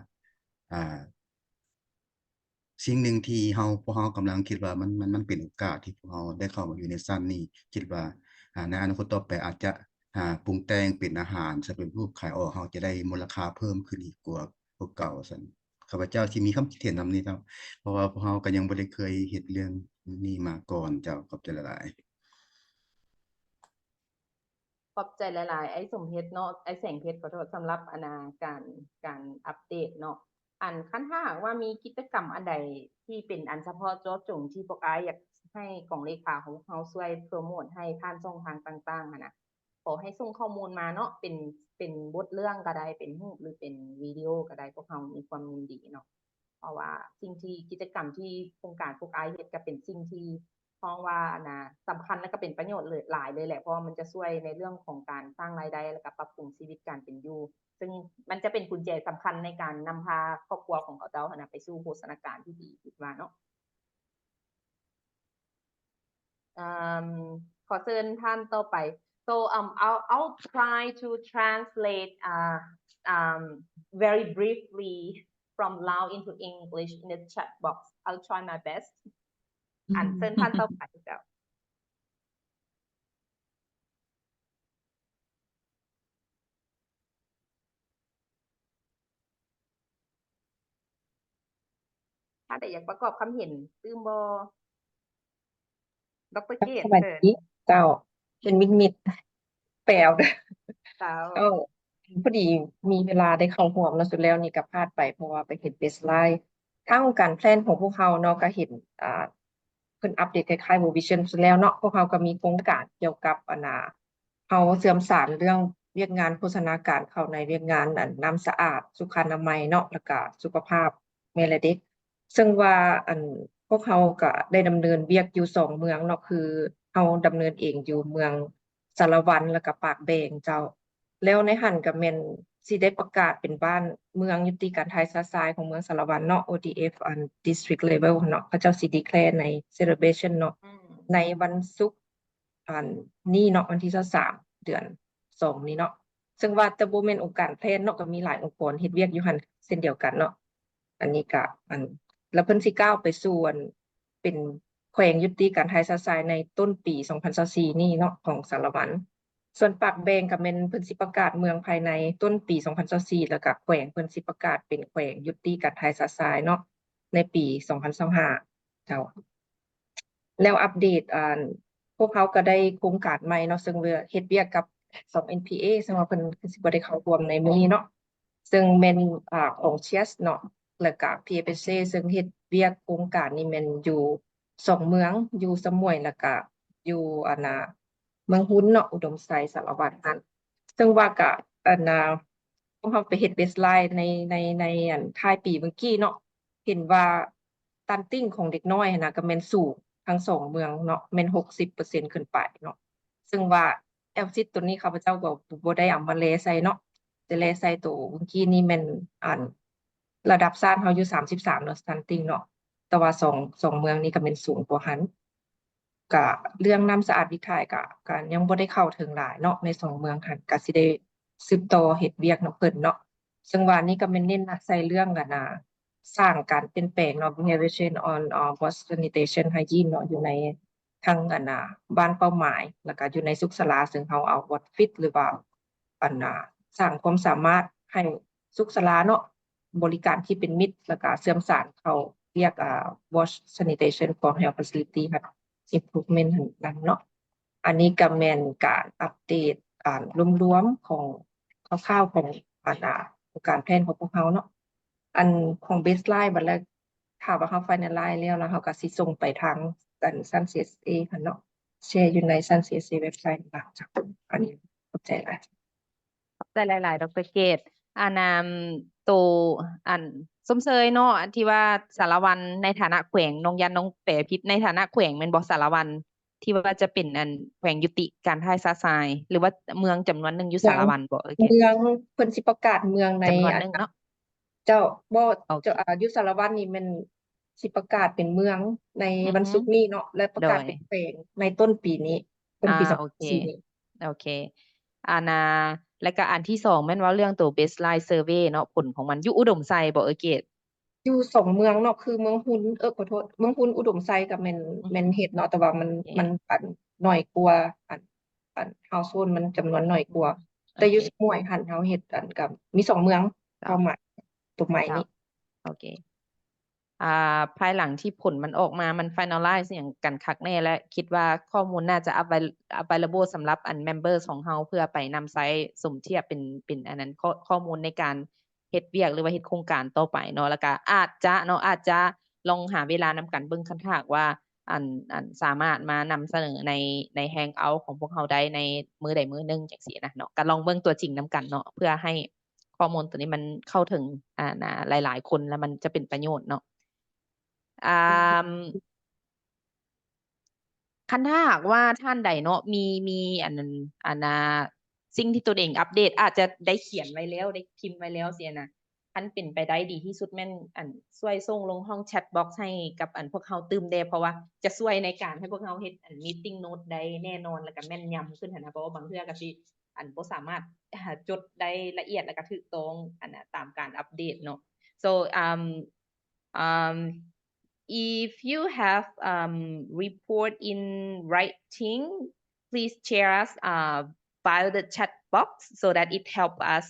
สิ่งหนึ่งที่พวกเรากำลังคิดว่ามันเป็นโอกาสที่พวกเราได้เข้ามาอยู่ในชั้นนี้คิดว่าในอนาคตต่อไปอาจจะปรุงแต่งเป็นอาหารสำเร็จรูปขายออกเราจะได้มูลค่าเพิ่มขึ้นอีกกว่าเก่าซั่นข้าพเจ้าที่มีความคิดเห็นนำนี้ครับเพราะว่าพวกเราก็ยังบ่ได้เคยเฮ็ดเรื่องนี้มาก่อนเจ้าขอบใจหลายขอบใจหลายๆไอ้สมเพชรเนาะไอ้แสงเพชรขอโทษสำหรับการอัปเดตเนาะคันถ้าหากว่ามีกิจกรรมอันใดที่เป็นอันเฉพาะเจาะจงที่พวกอ้ายอยากให้กองเลขาของเราช่วยโปรโมทให้ผ่านช่องทางต่างๆนะขอให้ส่งข้อมูลมาเนาะเป็นบทเรื่องก็ได้เป็นรูปหรือเป็นวิดีโอก็ได้พวกเรามีความยินดีเนาะเพราะว่าสิ่งที่กิจกรรมที่โครงการพวกอ้ายเฮ็ดก็เป็นสิ่งที่เพราะว่าสำคัญและก็เป็นประโยชน์หลายเลยแหละเพราะมันจะช่วยในเรื่องของการสร้างรายได้และก็ปรับปรุงชีวิตการเป็นอยู่ซึ่งมันจะเป็นกุญแจสำคัญในการนำพาครอบครัวของเขาเจ้าไปสู่โภชนาการที่ดีคิดว่าเนาะขอเชิญท่านต่อไป so I'll try to translate very briefly from Lao into English in the chat box I'll try my best เชิญท่านต่อไปเจ้าท่าน แต่อยากประกอบคำเห็นตื้มบอดรเกต สวัส เชิญ ดีเจ้าเป็นมิดแปลวเด้อ เจ้า เอ้าพอดีมีเวลาได้เข้าร่วมแล้วสุดแล้วนี่ก็พลาดไปเพราะว่าไปเห็นเบสไลน์ทางองค์การแพลนของพวกเขาเนาะก็เห็นเพิ่นอัปเดตคล้ายๆ World Vision สุดแล้วเนาะพวกเขาก็มีโครงการเกี่ยวกับเขาเสื่อมสารเรื่องเวียกงานโภชนาการเข้าในเวียกงานน้ำสะอาดสุขอนามัยเนาะแล้วก็สุขภาพแม่และเด็กซึ่งว่าพวกเขาก็ได้ดำเนินเวียกอยู่2เมืองเนาะคือเขาดำเนินเองอยู่เมืองสารวันแล้วก็ปากแบงเจ้าแล้วในหันก็แม่นสิได้ประกาศเป็นบ้านเมืองยุติการทายซะซายของเมืองสารวันเนาะ ODF district level เนาะเขาเจ้าสิ declare ใน celebration เนาะในวันศุกร์นี้เนาะวันที่23เดือน2นี้เนาะซึ่งว่าแต่บ่แม่นองค์การแพทย์เนาะก็มีหลายองค์กรเฮ็ดเวียกอยู่หั่นเช่นเดียวกันเนาะอันนี้ก็แล้วเพิ่นสิก้าวไปสู่เป็นแขวงยุติการทายซะซายในต้นปี2024นี้เนาะของสารวันส่วนปากแบงก็แม่นเพิ่นสิประกาศเมืองภายในต้นปี2024แล้วก็แขวงเพิ่นสิประกาศเป็นแขวงยุติการทายซะซายเนาะในปี2025เจ้าแล้วอัปเดตพวกเขาก็ได้โครงการใหม่เนาะซึ่งเฮ็ดเวียกกับ2 NPA ซึ่งว่าเพิ่นสิบ่ได้เข้าร่วมในมื้อนี้เนาะซึ่งแม่นของ CS เนาะแล้วก็ PFSA ซึ่งเฮ็ดเวียกโครงการนี้แม่นอยู่2เมืองอยู่สมวยแล้วก็อยู่เมืองหุ้นเนาะอุดมไซสารวัตรนั่นซึ่งว่าก็พวกเขาไปเฮ็ดเบสไลน์ในท้ายปีเมื่อกี้เนาะเห็นว่าตันติ้งของเด็กน้อยนะก็แม่นสูงทั้ง2เมืองเนาะแม่น 60% ขึ้นไปเนาะซึ่งว่าแอลซิดตัวนี้ข้าพเจ้าก็บ่ได้เอามาเลใส่เนาะแต่เลใส่ตัวเมื่อกี้นี่แม่นระดับชาติเฮาอยู่33เนาะตันติ้งเนาะแต่ว่า2เมืองนี้ก็แม่นสูงกว่าหันก็เรื่องน้ำสะอาดวิถีก็ยังบ่ได้เข้าถึงหลายเนาะใน2เมืองหันก็สิได้สืบต่อเฮ็ดเวียกนำเพิ่นเนาะซึ่งว่านี่ก็แม่นเน้นหนักใส่เรื่องสร้างการเปลี่ยนแปลงเนาะ behavior on wash sanitation hygiene เนาะอยู่ในทางบ้านเป้าหมายแล้วก็อยู่ในสุขศาลาซึ่งเฮาเอา what fit หรือว่าสร้างความสามารถให้สุขศาลาเนาะบริการที่เป็นมิตรแล้วก็เสื่อมสารเขาเรียกwash sanitation for health facility ค่ะ improvement นั่นเนาะอันนี้ก็แม่นการอัปเดตรวมๆของคร่าวๆของการแพลนของพวกเฮาเนาะอันของเบสไลน์บัดแล้วถ้าว่าเฮา finalize แล้วเฮาก็สิส่งไปทางสั้น CSA ค่ะเนาะแชร์อยู่ในสั้น CSA เว็บไซต์จ้ะอันนี้เข้าใจหลายหลายๆดรเกตตัวส้มเชยเนาะที่ว่าสารวันในฐานะแขวงน้องยันน้องแปรพิษในฐานะแขวงแม่นบ่สารวันที่ว่าจะเป็นแขวงยุติการท่ายซาทรายหรือว่าเมืองจำนวนหนึ่งอยู่สารวันบ่เกต เมืองเพิ่นสิประกาศเมืองใน จำนวนหนึ่งเนาะ เจ้าบ่ โอเค อยู่สารวัตรนี่มันสิประกาศเป็นเมืองใน อือ วัน ฮึ ศุกร์นี้เนาะและประกาศ โดย เป็นแขวงในต้นปีนี้ต้นปี โอเค 2024นี้ โอเคแล้วก็อันที่2แม่นว่าเรื่องตัว baseline survey เนาะผลของมันอยู่อุดมไซบ่เกต อยู่2เมืองเนาะคือเมืองหุ้นขอโทษเมืองหุ้นอุดมไซก็แม่นเฮ็ดเนาะแต่ว่ามันน้อยกว่าhousehold มันจำนวนน้อยกว่าแต่อยู่สมุยหันเฮาเฮ็ดกับมี2เมืองเป้าหมายตัวใหม่นี้ โอเคภายหลังที่ผลมันออกมามัน finalize อย่างกันคักแน่และคิดว่าข้อมูลน่าจะ available สำหรับmembers ของเราเพื่อไปนำไซต์สมเทียบเป็นอันนั้นข้อมูลในการเฮ็ดเวียกหรือว่าเฮ็ดโครงการต่อไปเนาะแล้วก็อาจจะลองหาเวลานำกันเบิ่งคันถ้าหากว่าสามารถมานำเสนอใน hangout ของพวกเราได้ในมื้อใดมื้อหนึงจังซี่นะเนาะก็ลองเบิ่งตัวจริงนำกันเนาะเพื่อให้ข้อมูลตัวนี้มันเข้าถึงหลายๆคนแล้วมันจะเป็นประโยชน์เนาะคันถ้าหากว่าท่านใดเนาะมีอันนั้นสิ่งที่ตัวเองอัปเดตอาจจะได้เขียนไว้แล้วได้พิมพ์ไว้แล้วเสียนะคันเป็นไปได้ดีที่สุดแม่นช่วยส่งลงห้องแชทบ็อกซ์ให้กับพวกเราตื่มได้เพราะว่าจะช่วยในการให้พวกเราเฮ็ดmeeting note ได้แน่นอนแล้วก็แม่นยำขึ้นนะเพราะว่าบางเทื่อก็สิบ่สามารถจดได้ละเอียดแล้วก็ถูกต้องตามการอัปเดตเนาะ so if you have report in writing, please share us via the chat box so that it help us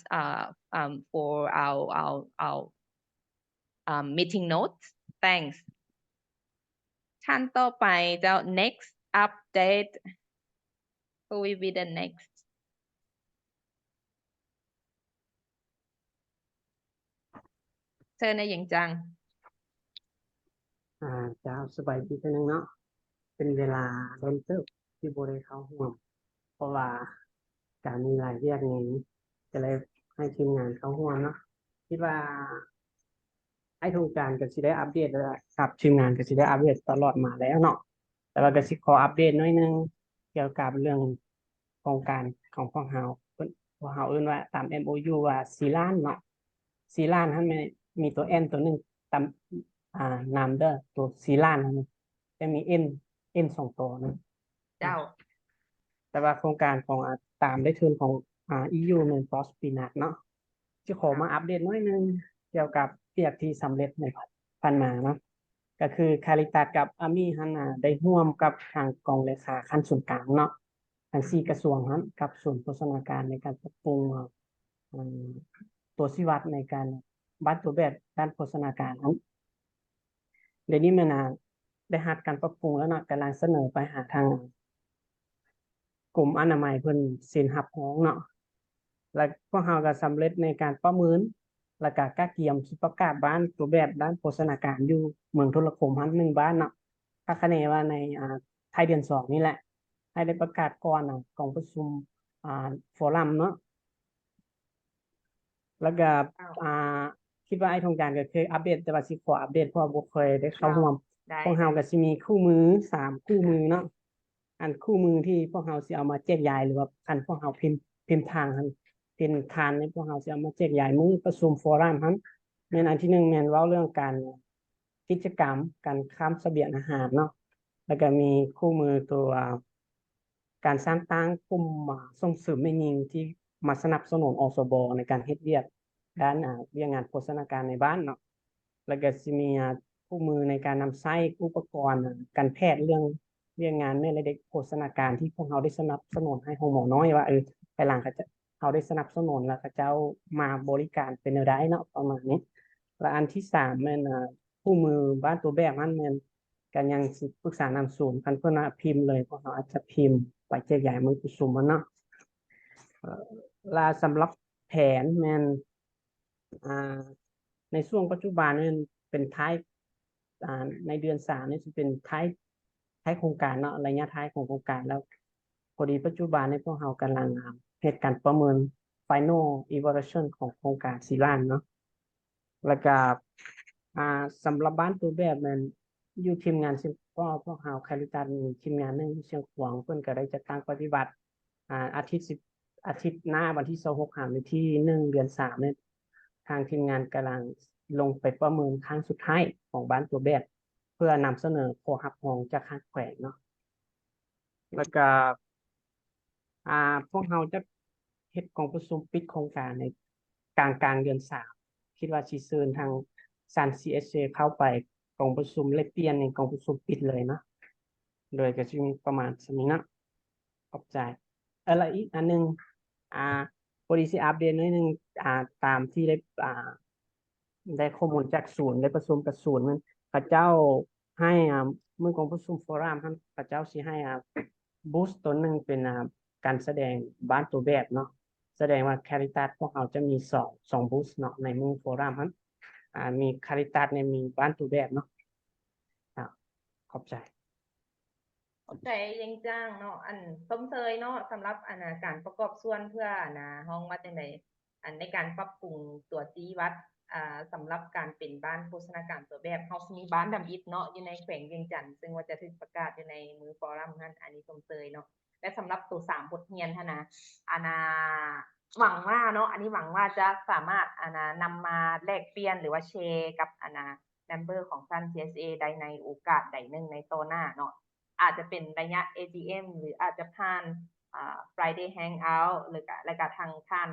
for our meeting notes. thanks ท่านต่อไปเจ้า next update who will be the next เชิญนายหญิงจัง เจ้าสบายดีจังเนาะเป็นเวลาโดนเติบที่บ่ได้เข้าร่วมเพราะว่าการมีหลายเรื่องนี้ก็เลยให้ทีมงานเข้าร่วมเนาะคิดว่าไอ้โครงการก็สิได้อัปเดตแล้วครับทีมงานก็สิได้อัปเดตตลอดมาแล้วเนาะแต่ว่าก็สิขออัปเดตหน่อยนึงเกี่ยวกับเรื่องโครงการของพวกเราพวกเราเอิ้นว่าตาม MOU ว่า4ล้านเนาะ4ล้านนั้นมีตัว N ตัวหนึงตามนามเด้อตัว4ล้านนั้นจะมี N 2ตัวนะ เจ้า แต่ว่าโครงการของตามได้ทุนของEU ในฟอสปีนัทเนาะจะขอมาอัปเดตหน่อยนึงเกี่ยวกับเปียกที่สำเร็จในผ่านมาเนาะก็คือคาริตากับอามี่ฮันได้ร่วมกับทางกองเลขาขั้นส่วนกลางเนาะทั้ง4กระทรวงนั้นกับส่วนโฆษณาการในการปรับปรุงตัวชี้วัดในการบัตรตัวแบบด้านโฆษณาการนั้นเดี๋ยวนี้มันได้หัดการปรับปรุงแล้วเนาะกำลังเสนอไปหาทางกรมอนามัยเพิ่นสินรับรองเนาะแล้วพวกเราก็สำเร็จในการประเมินแล้วก็กะเกียมสิประกาศบ้านตัวแบบด้านโฆษณาการอยู่เมืองโทรคม1บ้านเนาะคาดคะเนว่าในท้ายเดือน2นี่แหละให้ได้ประกาศก่อนกองประชุมฟอรัมเนาะแล้วก็คิดว่าไอ้โครงการก็คืออัปเดตแต่ว่าสิขออัปเดตเพราะว่าบ่เคยได้เข้าร่วมพวกเราก็สิมีคู่มือ3คู่มือเนาะอันคู่มือที่พวกเราสิเอามาแจกจ่ายหรือว่าคันพวกเราพิมพ์ทางหั่นเป็นทานในพวกเราสิเอามาแจกจ่ายมื้อประชุมฟอรัมหั่นแม่นอันที่1แม่นเว้าเรื่องการกิจกรรมการค้ามเสบียงอาหารเนาะแล้วก็มีคู่มือตัวการสร้างตั้งกลุ่มส่งเสริมแม่หญิงที่มาสนับสนุนอสบในการเฮ็ดเวียกด้านเวียกงานโฆษณาการในบ้านเนาะแล้วก็สิมีคู่มือในการนำใช้อุปกรณ์การแพทย์เรื่องเวียกงานแม่และเด็กโฆษณาการที่พวกเราได้สนับสนุนให้ของหมอน้อยว่าภายหลังเขาได้สนับสนุนแล้วเขาเจ้ามาบริการเป็นแนวใดเนาะประมาณนี้และอันที่3แม่นคู่มือบ้านตัวแบบมันแม่นกันยังสิปรึกษานำศูนย์คันเพิ่นพิมพ์เลยพวกเราอาจจะพิมพ์ไปแจกจ่ายมื้อประชุมมันเนาะลาสำหรับแผนแม่นในช่วงปัจจุบันนี่เป็นท้ายในเดือน3นี่สิเป็นท้ายโครงการเนาะระยะท้ายของโครงการแล้วพอดีปัจจุบันนี้พวกเรากำลังเฮ็ดการประเมิน final evaluation ของโครงการ4ล้านเนาะแล้วก็สำหรับบ้านตัวแบบนั้นอยู่ทีมงานพวกเราคาริตัสมีทีมงานนึงเชียงขวางเพิ่นก็ได้จัดการปฏิบัติอาทิตย์หน้าวันที่26หรือที่1เดือน3เนี่ยทางทีมงานกำลังลงไปประเมินครั้งสุดท้ายของบ้านตัวแบบเพื่อนำเสนอขอรับรองจากทางแขวงเนาะแล้วก็พวกเราจะเฮ็ดกองประชุมปิดโครงการในกลางเดือน3คิดว่าสิเชิญทางซัน CSA เข้าไปกองประชุมเลยเปลี่ยนในกองประชุมปิดเลยเนาะโดยก็สิมีประมาณนี้เนาะขอบใจอะไรอีกอันนึงพอดีสิอัปเดตหน่อยนึงตามที่ได้ข้อมูลจากศูนย์ได้ประชุมกับศูนย์มันเขาเจ้าให้เมื่อกองประชุมฟอรัมท่านเขาเจ้าสิให้บูสต์ตัวนึงเป็นการแสดงบ้านตัวแบบเนาะแสดงว่าคาริตัสพวกเราจะมี2บูสต์เนาะในมือฟอรัมนั้นมีคาริตัสเนี่ยมีบ้านตัวแบบเนาะขอบใจใจยังจ้างเนาะอันส้มเชยเนาะสำหรับการประกอบส่วนเพื่อห้องว่าจังได๋ในการปรับปรุงตัวชี้วัดสำหรับการเป็นบ้านโฆษณาการตัวแบบเฮาสิมีบ้านดำอิฐเนาะอยู่ในแขวงเวียงจันทน์ซึ่งว่าจะถูกประกาศอยู่ในมือฟอรัมนั้นอันนี้ส้มเชยเนาะและสำหรับตัว3บทเรียนหั่นนะหวังว่าเนาะอันนี้หวังว่าจะสามารถนำมาแลกเปลี่ยนหรือว่าแชร์กับเมมเบอร์ของท่าน CSA ได้ในโอกาสใดหนึ่งในต่อหน้าเนาะอาจจะเป็นระยะ AGM หรืออาจจะผ่านFriday Hangout หรือแล้วก็ทางท่าน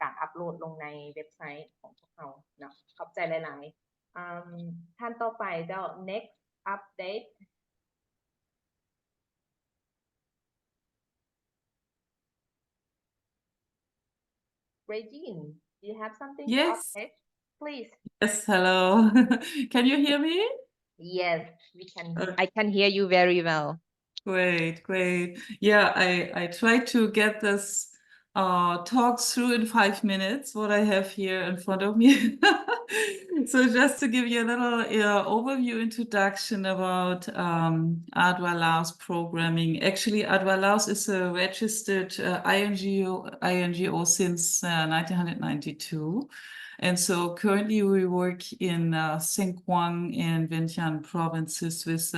การอัปโหลดลงในเว็บไซต์ของพวกเราเนาะขอบใจหลายๆท่านต่อไปเจ้า next update Regine, do you have something to Yes. update? please. Yes, hello. Can you hear me? Yes, we can. I can hear you very well. Great, great. Yeah, I tried to get this talk through in 5 minutes, what I have here in front of me. So just to give you a little overview introduction about ADWA Laos programming. Actually, ADWA Laos is a registered INGO since 1992. And so currently we work in Seng Quang and Vientiane provinces with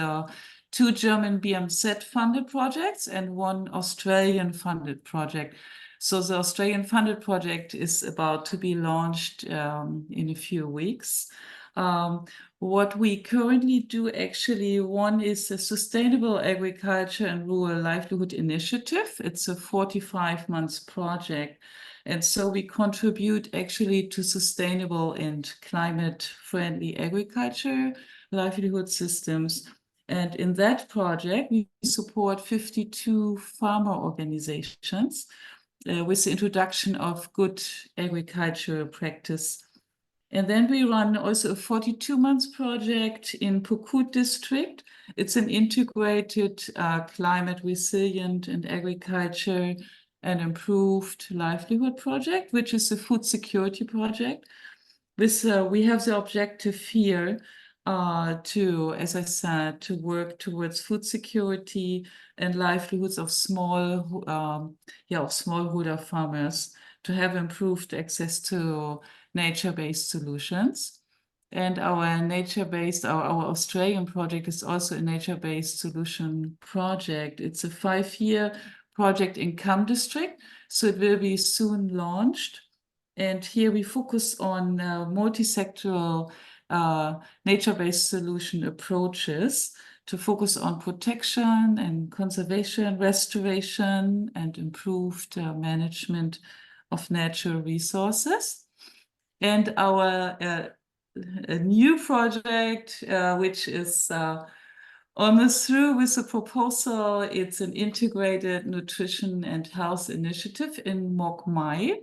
2 German BMZ funded projects and 1 Australian funded project. So the Australian funded project is about to be launched in a few weeks. What we currently do actually, one is a Sustainable Agriculture and Rural Livelihood Initiative. It's a 45 months project. And so we contribute actually to sustainable and climate-friendly agriculture, livelihood systems. And in that project, we support 52 farmer organizations with the introduction of good agricultural practice. And then we run also a 42 months project in Pukut district. It's an integrated climate resilient and agriculture and improved livelihood project, which is a food security project. With, we have the objective here to, as I said, to work towards food security and livelihoods of smallholder farmers to have improved access to nature-based solutions. And our nature-based, our Australian project is also a nature-based solution project. It's a 5-year project in Kam district, so it will be soon launched. And here we focus on multi-sectoral nature-based solution approaches to focus on protection and conservation, restoration, and improved management of natural resources. And our a new project, which is almost through with a proposal, it's an integrated nutrition and health initiative in Mok Mai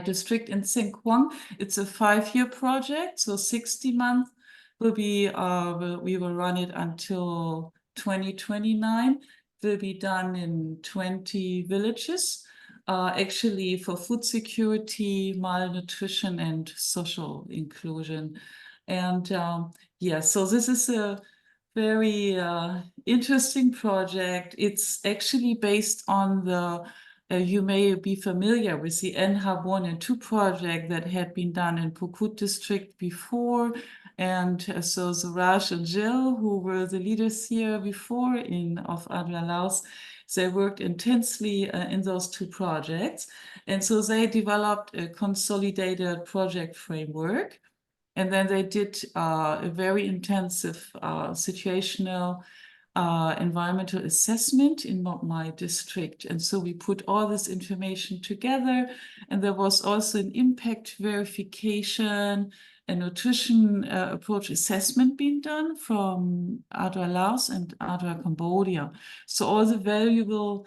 district in Seng Quang. It's a 5-year project, so 60 months will be, we will run it until 2029. Will be done in 20 villages, actually for food security, malnutrition, and social inclusion. And yeah, so this is a very interesting project. It's actually based on the you may be familiar with the NHAB 1 and 2 project that had been done in Pukut district before. And so Suraj and Jill, who were the leaders here before of ADWA Laos, they worked intensely in those 2 projects. And so they developed a consolidated project framework. And then they did a very intensive situational environmental assessment in Mok Mai district. And so we put all this information together, and there was also an impact verification and nutrition approach assessment being done from ADWA Laos and ADWA Cambodia. So all the valuable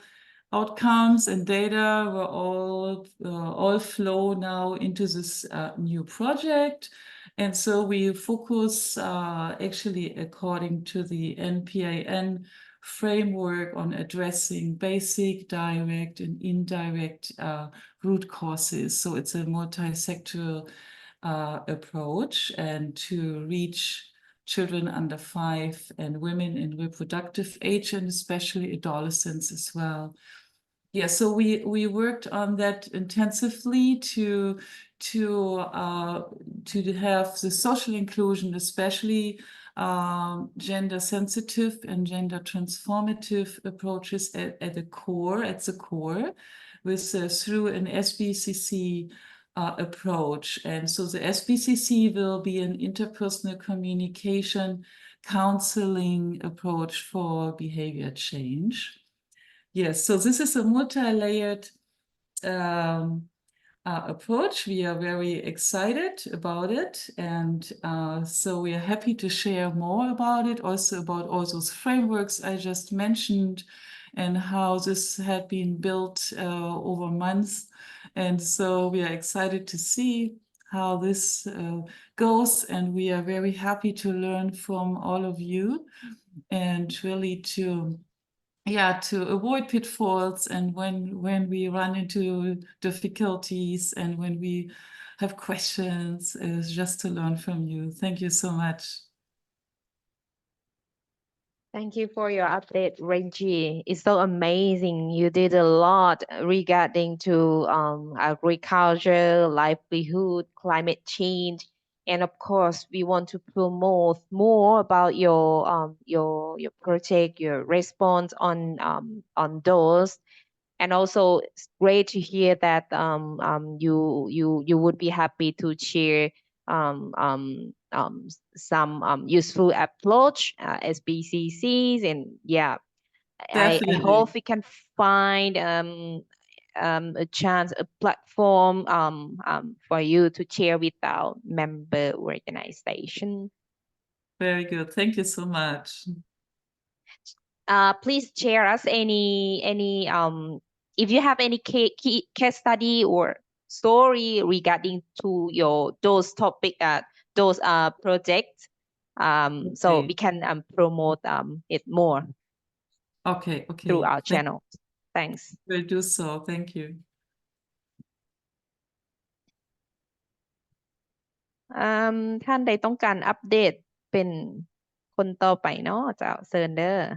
outcomes and data were all flow now into this new project. And so we focus actually according to the NPAN framework on addressing basic, direct, and indirect root causes. So it's a multi-sectoral approach, and to reach children under 5 and women in reproductive age, and especially adolescents as well. Yeah, so we worked on that intensively to have the social inclusion, especially gender sensitive and gender transformative approaches at the core, with through an SBCC approach. And so the SBCC will be an interpersonal communication counseling approach for behavior change. Yes, so this is a multi-layered approach. We are very excited about it. And so we are happy to share more about it, also about all those frameworks I just mentioned and how this had been built over months. And so we are excited to see how this goes, and we are very happy to learn from all of you and really to avoid pitfalls, and when we run into difficulties and when we have questions, is just to learn from you. Thank you so much. Thank you for your update, Reggie. It's so amazing. You did a lot regarding to agriculture, livelihood, climate change, and of course, we want to promote more about your project, your response on those. And also, it's great to hear that you would be happy to share some useful approach, SBCCs, and I hope we can find a chance, a platform for you to share with our member organization. Very good. Thank you so much. Please share us any if you have any case study or story regarding to those topic those projects, so we can promote it more through our channel. Thanks. We'll do so. Thank you. ท่านใดต้องการอัปเดตเป็นคนต่อไปเนาะเจ้าเซิร์นเดอร์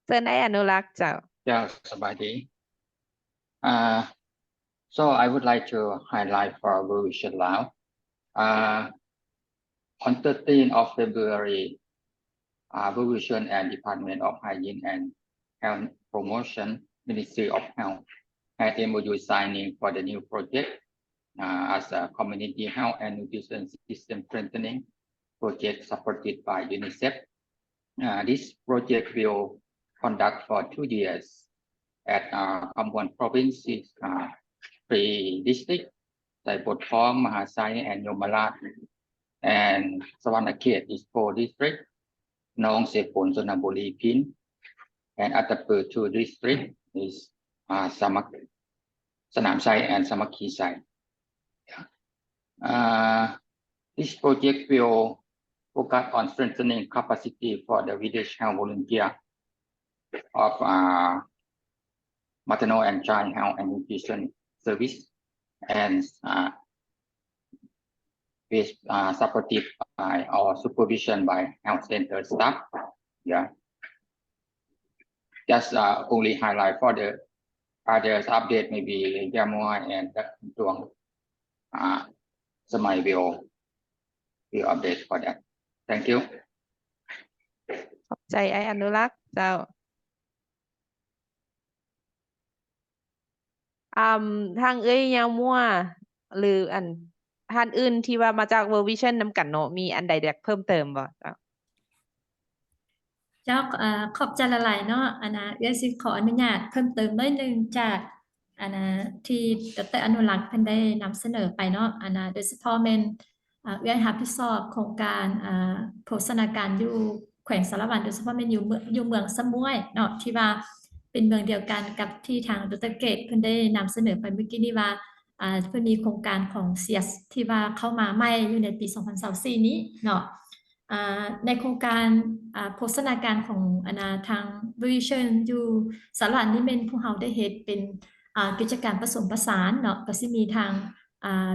เซิร์นได้อนุรักษ์เจ้า Yeah, สบายดี so I would like to highlight for our vision now. On 13th of February, Vision and Department of Hygiene and Health Promotion, Ministry of Health, had MOU signing for the new project as a community health and nutrition system strengthening project supported by UNICEF. This project will conduct for 2 years at Khambuan provinces, 3 districts, Saipotthong, Mahasai, and Yomalat, and Savannakhhet is 4 districts, Nong Sepon, Sonaburi, Pin, and Attapur 2 districts is Sanam Sai and Samakhi Sai. This project will focus on strengthening capacity for the village health volunteer of maternal and child health and nutrition service, and is supported by or supervision by health center staff. Yeah, just only highlight for the others update, maybe Yamoa and Tuang Samai will update for that. Thank you. ขอบใจไอ้อนุรักษ์เจ้าทางยังมั่วหรือท่านอื่นที่ว่ามาจาก World Vision นำกันเนาะมีอันใดอยากเพิ่มเติมบ่เจ้า เจ้าขอบใจหลายๆเนาะเอื้อสิขออนุญาตเพิ่มเติมหน่อยนึงจากที่ดร.อนุรักษ์เพิ่นได้นำเสนอไปเนาะโดยเฉพาะแม่นเอื้อรับผิดชอบโครงการโภชนาการอยู่แขวงสารวันโดยเฉพาะแม่นอยู่เมืองสะมวยเนาะที่ว่าเป็นเมืองเดียวกันกับที่ทางดร.เกตเพิ่นได้นำเสนอไปเมื่อกี้นี้ว่าเพิ่นมีโครงการของ CSA ที่ว่าเข้ามาใหม่อยู่ในปี 2024 นี้เนาะในโครงการโภชนาการของทาง Vision อยู่สารวันนี่เป็นผู้เฮาได้เฮ็ดเป็นกิจการผสมผสานเนาะก็สิมีทาง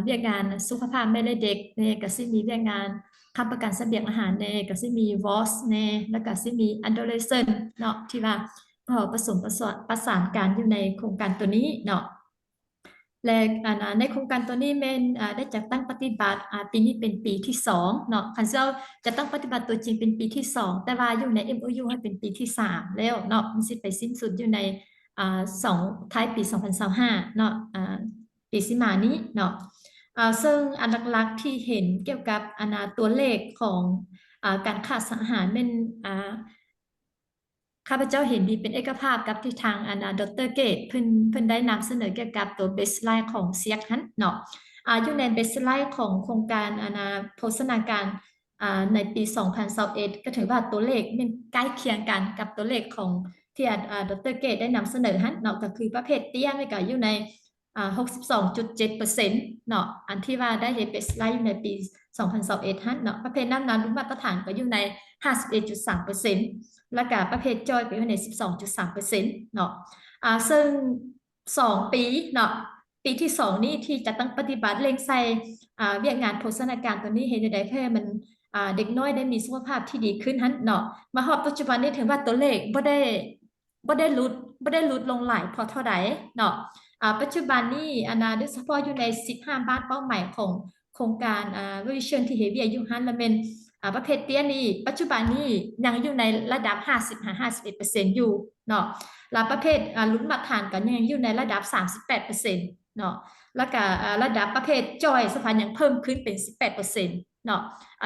เวียกงานสุขภาพแม่และเด็กเนี่ยก็สิมีเวียกงานค้ำประกันเสบียงอาหารเนี่ยก็สิมี WOS เนี่ยแล้วก็สิมี Adolescent เนาะที่ว่าผสมประสานกันอยู่ในโครงการตัวนี้เนาะและในโครงการตัวนี้แม่นได้จัดตั้งปฏิบัติปีนี้เป็นปีที่2เนาะคันเราจะตั้งปฏิบัติตัวจริงเป็นปีที่2แต่ว่าอยู่ใน MOU ให้เป็นปีที่3แล้วเนาะมันสิไปสิ้นสุดอยู่ในท้ายปี 2025 เนาะปีสิมานี้เนาะซึ่งอันหลักๆที่เห็นเกี่ยวกับตัวเลขของการขาดสารอาหารเป็นข้าพเจ้าเห็นดีเป็นเอกภาพกับที่ทางดร.เกตเพิ่นได้นำเสนอเกี่ยวกับตัวเบสไลน์ของเซียกนั้นเนาะอยู่ในเบสไลน์ของโครงการโภชนาการ ในปี 2021 ก็ถือว่าตัวเลขมันใกล้เคียงกันกับตัวเลขของที่ดร.เกตได้นำเสนอฮะเนาะก็คือประเภทเตี้ยไม่ก็อยู่ใน62.7% เนาะอันที่ว่าได้เห็นเป็นสไลด์ในปี 2021 ฮะเนาะประเภทน้ำรุ่นมาตรฐานก็อยู่ใน 51.3% แล้วก็ประเภทจอยก็อยู่ใน 12.3% เนาะซึ่ง2 ปีเนาะปีที่ 2นี้ที่จะต้องปฏิบัติเร่งใส่เวียกงานโภชนาการตัวนี้เห็นได้เพื่อมันเด็กน้อยได้มีสุขภาพที่ดีขึ้นฮะเนาะมาฮอดปัจจุบันนี้ถือว่าตัวเลขบ่ได้ลดลงหลายพอเท่าใดเนาะปัจจุบันนี้โดยเฉพาะอยู่ใน15บ้านเป้าหมายของโครงการvision ที่เฮเวียอยู่หันละเป็นประเภทเตี้ยนี่ปัจจุบันนี้ยังอยู่ในระดับ 50-51% อยู่เนาะแล้วประเภทลุ้นมาตรฐานก็ยังอยู่ในระดับ 38% เนาะแล้วก็ระดับประเภทจอยสะพานยังเพิ่มขึ้นเป็น 18% เนาะ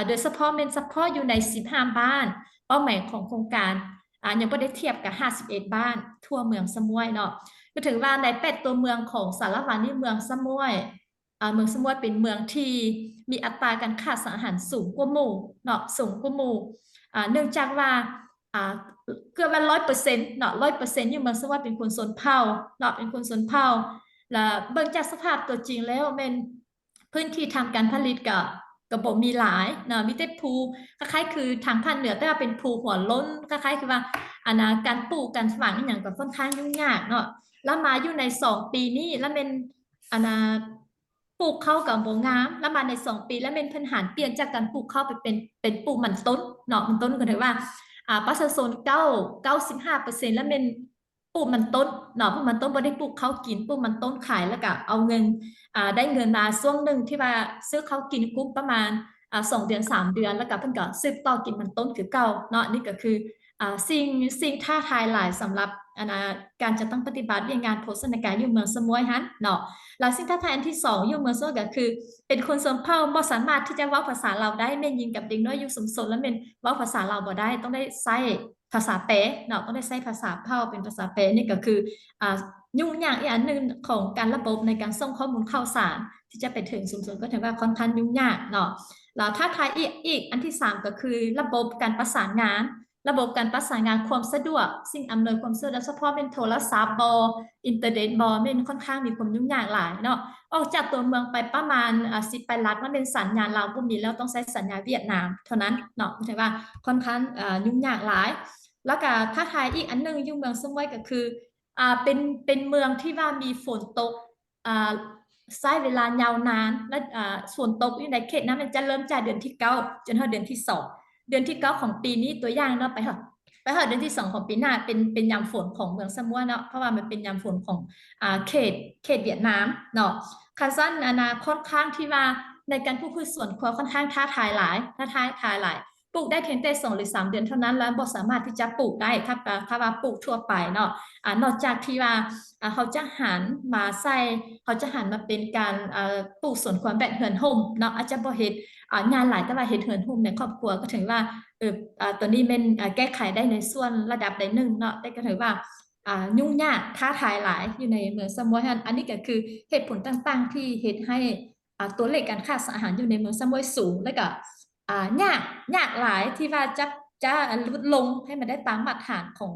โดยเฉพาะอยู่ใน15บ้านเป้าหมายของโครงการยังไม่ได้เทียบกับ51บ้านทั่วเมืองสมุยเนาะก็ถือว่าใน8ตัวเมืองของสารวันนี่เมืองสมุยเป็นเมืองที่มีอัตราการขาดสารอาหารสูงกว่าหมู่เนาะสูงกว่าหมู่เนื่องจากว่าเกือบว่า100%เนาะ100%อยู่เมืองสมุยเป็นคนชนเผ่าเนาะเป็นคนชนเผ่าแล้วเบิ่งจากสภาพตัวจริงแล้วเป็นพื้นที่ทางการผลิตก็บ่มีหลายเนาะมีแต่ภูคล้ายๆคือทางภาคเหนือแต่ว่าเป็นภูหัวล้นคล้ายๆคือว่าการปลูกการฝังอหยังก็ค่อนข้างยุ่งยากเนาะแล้วมาอยู่ใน2ปีนี้แล้วเป็นปลูกข้าวกับบ่งามแล้วมาใน2ปีแล้วเป็นเพิ่นหันเปลี่ยนจากการปลูกข้าวไปเป็นปลูกมันต้นเนาะมันต้นก็ถือว่าประชาชน95% แล้วเป็นปลูกมันต้นเนาะปลูกมันต้นบ่ได้ปลูกข้าวกินปลูกมันต้นขายแล้วก็เอาเงินได้เงินมาช่วงหนึ่งที่ว่าซื้อข้าวกินกุ๊บประมาณ2 เดือน 3 เดือนแล้วก็เพิ่นก็ซื้อต่อกินมันต้นคือเก่าเนาะนี่ก็คือสิ่งท้าทายหลายสำหรับการจะต้องปฏิบัติเรื่องงานโภชนาการอยู่เมืองสมุยฮันเนาะแล้วสิ่งท้าทายอันที่2อยู่เมืองสมุยก็คือเป็นคนชนเผ่าบ่สามารถที่จะเว้าภาษาลาวได้แม่นยิงกับเด็กน้อยอยู่สมสนแล้วแม่นเว้าภาษาลาวบ่ได้ต้องได้ใช้ภาษาแปลเนาะต้องได้ใช้ภาษาเผ่าเป็นภาษาแปลนี่ก็คือยุ่งยากอีกอันนึงของการระบบในการส่งข้อมูลข่าวสารที่จะไปถึงชุมชนก็ถือว่าค่อนข้างยุ่งยากเนาะแล้วท้าทายอีกอันที่3ก็คือระบบการประสานงานความสะดวกสิ่งอำนวยความสะดวกเฉพาะเป็นโทรศัพท์อินเทอร์เน็ตเป็นค่อนข้างมีความยุ่งยากหลายเนาะออกจากตัวเมืองไปประมาณ10 ไปลัดมันเป็นสัญญาณลาวบ่มีแล้วต้องใช้สัญญาณเวียดนามเท่านั้นเนาะถือว่าค่อนข้างยุ่งยากหลายแล้วก็ท้าทายอีกอันนึงอยู่เมืองสมุยก็คือเป็นเมืองที่ว่ามีฝนตกใช้เวลายาวนานและฝนตกอยู่ในเขตนั้นมันจะเริ่มจากเดือนที่9จนถึงเดือนที่2เดือนที่9ของปีนี้ตัวอย่างเนาะไปเดือนที่2ของปีหน้าเป็นยามฝนของเมืองสมุยเนาะเพราะว่ามันเป็นยามฝนของเขตเวียดนามเนาะคันซันค่อนข้างที่ว่าในการปลูกพืชสวนครัวค่อนข้างท้าทายหลายปลูกได้เพียงแต่2 หรือ 3 เดือนเท่านั้นแล้วบ่สามารถที่จะปลูกได้ถ้าว่าปลูกทั่วไปเนาะนอกจากที่ว่าเขาจะหันมาเป็นการปลูกสวนครัวแบบเฮือนห่มเนาะอาจจะบ่เฮ็ดงานหลายแต่ว่าเฮ็ดเฮือนห่มในครอบครัวก็ถือว่าตัวนี้เป็นแก้ไขได้ในส่วนระดับใดหนึ่งเนาะแต่ก็ถือว่ายุ่งยากท้าทายหลายอยู่ในเมืองสมุยอันนี้ก็คือเหตุผลต่างๆที่เฮ็ดให้ตัวเลขการขาดสารอาหารอยู่ในเมืองสมุยสูงแล้วก็ยากหลายที่ว่าจะลดลงให้มันได้ตามมาตรฐานขอ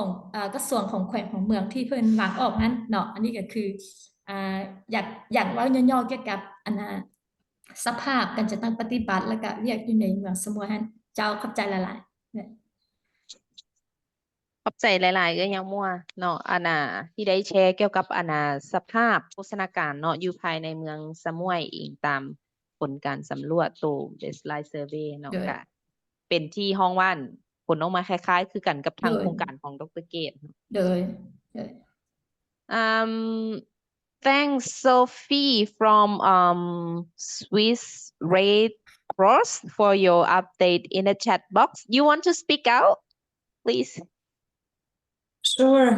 งกระทรวงของแขวงของเมืองที่เพิ่นวางออกนั้นเนาะอันนี้ก็คืออยากเว้าย่อๆเกี่ยวกับสภาพการจะต้องปฏิบัติแล้วก็เรียกอยู่ในเมืองสมุยฮั่นเจ้าขอบใจหลายๆ ขอบใจหลายๆก็ยังมั่วเนาะที่ได้แชร์เกี่ยวกับสภาพโภชนาการเนาะอยู่ภายในเมืองสมุยเองตามผลการสำรวจตัว baseline survey เนาะก็เป็นที่ห้องว่านผลออกมาคล้ายๆคือกันกับทางโครงการของดร.เกตThanks Sophie from Swiss Red Cross for your update in the chat box. You want to speak out, please? Sure.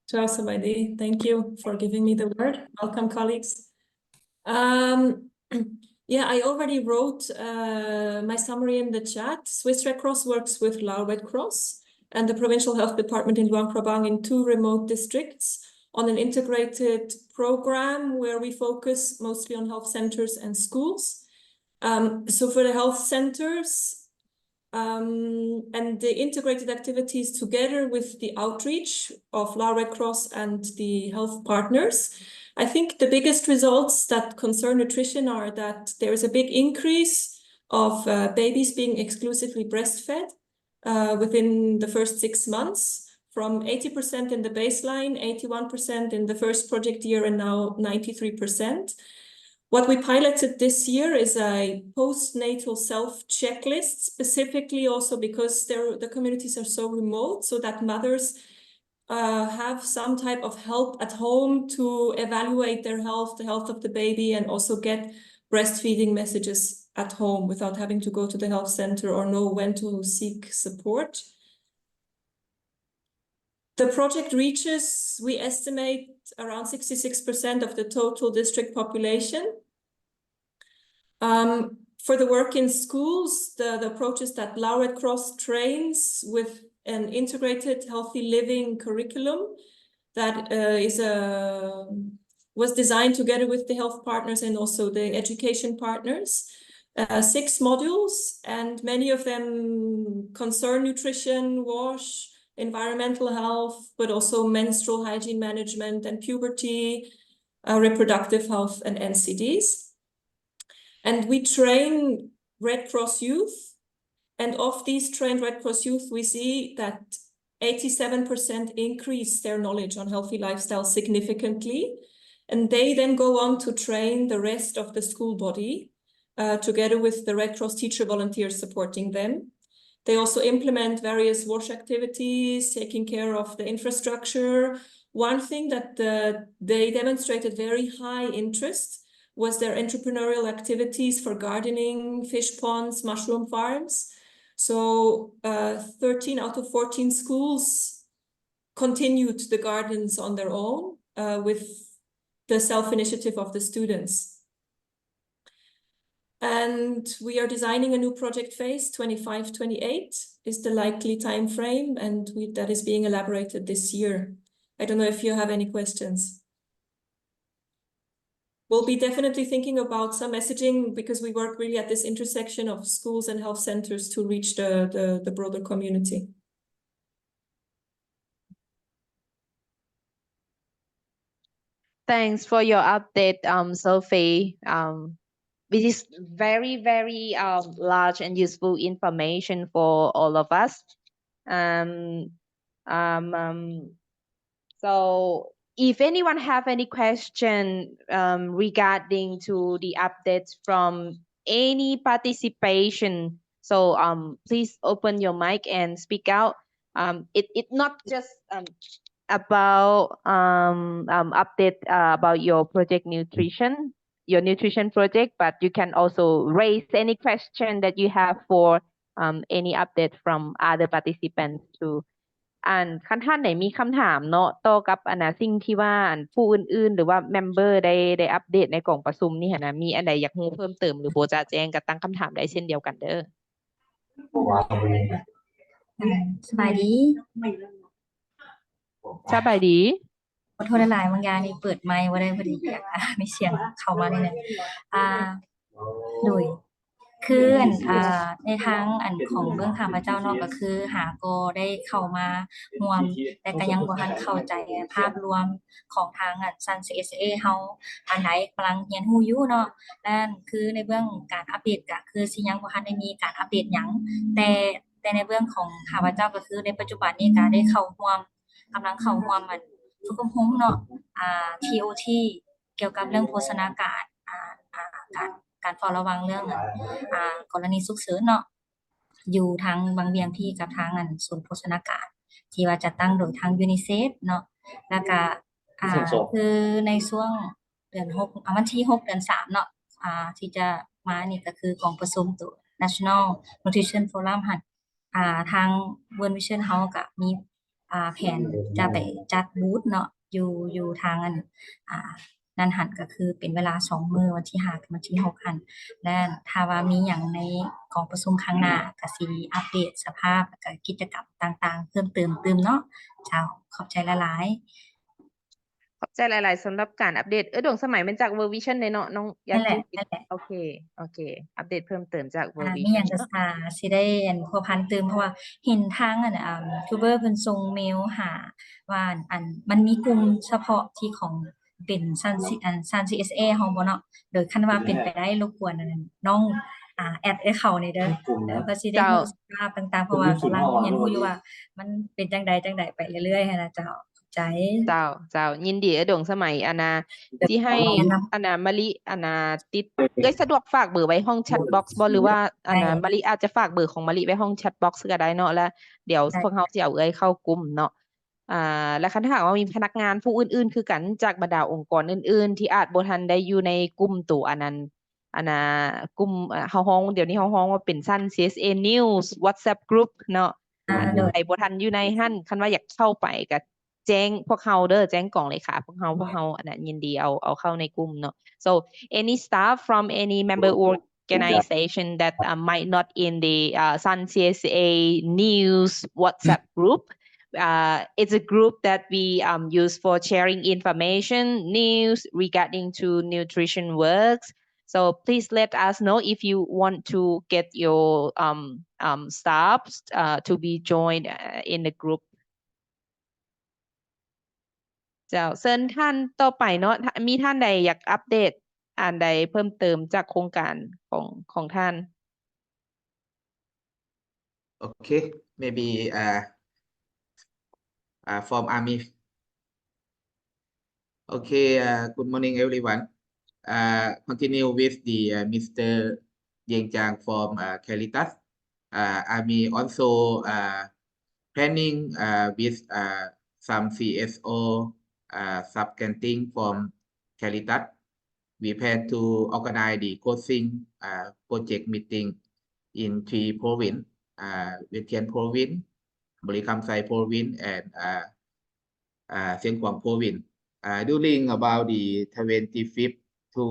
Ciao, Sabaidi. Thank you for giving me the word. Welcome, colleagues. Yeah, I already wrote my summary in the chat. Swiss Red Cross works with Lao Red Cross and the Provincial Health Department in Luang Prabang in 2 remote districts on an integrated program where we focus mostly on health centers and schools. So for the health centers and the integrated activities together with the outreach of La Red Cross and the health partners, I think the biggest results that concern nutrition are that there is a big increase of babies being exclusively breastfed within the first 6 months, from 80% in the baseline, 81% in the first project year, and now 93%. What we piloted this year is a postnatal self-checklist, specifically also because the communities are so remote, so that mothers have some type of help at home to evaluate their health, the health of the baby, and also get breastfeeding messages at home without having to go to the health center or know when to seek support. The project reaches, we estimate, around 66% of the total district population. For the work in schools, the approach is that La Red Cross trains with an integrated healthy living curriculum that was designed together with the health partners and also the education partners. 6 modules, and many of them concern nutrition, wash, environmental health, but also menstrual hygiene management and puberty, reproductive health, and NCDs. And we train Red Cross youth, and of these trained Red Cross youth, we see that 87% increase their knowledge on healthy lifestyle significantly, and they then go on to train the rest of the school body, together with the Red Cross teacher volunteers supporting them. They also implement various wash activities, taking care of the infrastructure. One thing that they demonstrated very high interest was their entrepreneurial activities for gardening, fish ponds, mushroom farms. So 13 out of 14 schools continued the gardens on their own with the self-initiative of the students. And we are designing a new project phase. 25-28 is the likely time frame, and that is being elaborated this year. I don't know if you have any questions. We'll be definitely thinking about some messaging because we work really at this intersection of schools and health centers to reach the broader community. Thanks for your update, Sophie. Which is very, very large and useful information for all of us. So if anyone have any question regarding to the updates from any participation, so please open your mic and speak out. It not just about update about your project nutrition, your nutrition project, but you can also raise any question that you have for any update from other participants too. ท่านไหนมีคำถามเนาะต่อกับสิ่งที่ว่าผู้อื่นๆหรือว่าเมมเบอร์ได้อัปเดตในกล่องประชุมนี่นะมีอันใดอยากรู้เพิ่มเติมหรือโบจะแจ้งก็ตั้งคำถามได้เช่นเดียวกันเด้อสบายดีขอโทษหลายๆบางอย่างนี่เปิดไมค์บ่ได้พอดีอยากมีเสียงเข้ามานิดนึงโดยคือในทางของเบื้องข้าพเจ้าเนาะก็คือหาก็ได้เข้ามาร่วมแต่ก็ยังบ่ทันเข้าใจภาพรวมของทางซัน CSA เฮาอันใดกำลังเรียนรู้อยู่เนาะนั่นคือในเบื้องการอัปเดตก็คือสิยังบ่ทันได้มีการอัปเดตหยังแต่ในเบื้องของข้าพเจ้าก็คือในปัจจุบันนี้ก็ได้เข้าร่วมกำลังเข้าร่วมฝึกอบรมเนาะTOT เกี่ยวกับเรื่องโภชนาการการเฝ้าระวังเรื่องกรณีฉุกเฉินเนาะอยู่ทางบางเวียงที่กับทางศูนย์โภชนาการที่ว่าจะตั้งโดยทางยูนิเซฟเนาะแล้วก็คือในช่วงเดือน6วันที่6เดือน3เนาะที่จะมานี่ก็คือกองประชุมตัว National Nutrition Forum ทาง World Vision เฮาก็มีแผนจะไปจัดบูธเนาะอยู่ทางนั่นหันก็คือเป็นเวลา2มื้อวันที่5กับวันที่6หันและถ้าว่ามีหยังในกองประชุมครั้งหน้าก็สิอัปเดตสภาพแล้วก็กิจกรรมต่างๆเพิ่มเติมเนาะเจ้าขอบใจหลาย ขอบใจหลายๆสำหรับการอัปเดตดวงสมัยมันจาก World Vision เนาะน้องอยากจูโอเคโอเคอัปเดตเพิ่มเติมจาก World มีหยั Vision งก็ เนาะ สิได้พัวพันเติมเพราะว่าเห็นทางยูทูบเบอร์เพิ่นส่งเมลหาว่ามันมีกลุ่มเฉพาะที่ของเป็นซัน CSA เฮาบ่เนาะโดยคันว่าเป็นไปได้รบกวนน้องแอดให้เขานี่เด้อเพื่อสิได้รู้สภาพต่างๆเพราะว่ากำลังเรียนรู้อยู่ว่ามันเป็นจังใดไปเรื่อยๆหั้นนะเจ้าใจ เจ้ายินดีดวงสมัยสิให้มะลิติดสะดวกฝากเบอร์ไว้ห้องแชทบ็อกซ์บ่หรือว่ามะลิอาจจะฝากเบอร์ของมะลิไว้ห้องแชทบ็อกซ์ก็ได้เนาะแล้วเดี๋ยวพวกเฮาสิเอาเข้ากลุ่มเนาะและคันถ้าหากว่ามีพนักงานผู้อื่นๆคือกันจากบรรดาองค์กรอื่นๆที่อาจบ่ทันได้อยู่ในกลุ่มตัวนั้นกลุ่มเฮาฮ้องเดี๋ยวนี้เฮาฮ้องว่าเป็นสั้น CSA News WhatsApp Group เนาะใครบ่ทันอยู่ในหั่นคันว่าอยากเข้าไปก็แจ้งพวกเฮาเด้อแจ้งกล่องเลยค่ะพวกเฮายินดีเอาเข้าในกลุ่มเนาะ so any staff from any member organization that might not in the Sun CSA News WhatsApp group it's a group that we use for sharing information news regarding to nutrition works so please let us know if you want to get your staff to be joined in the group เจ้าเชิญท่านต่อไปเนาะมีท่านใดอยากอัปเดตใดเพิ่มเติมจากโครงการของท่าน Okay, maybe from Army. Okay, good morning everyone. Continue with the Mr. Yeng Chang from Caritas. Army also planning with some CSO sub-canteen from Caritas. We plan to organize the coaching project meeting in 3 provinces, Vientiane province, Buri Kham Sai province, and Xiên Quang province. During about the 25th to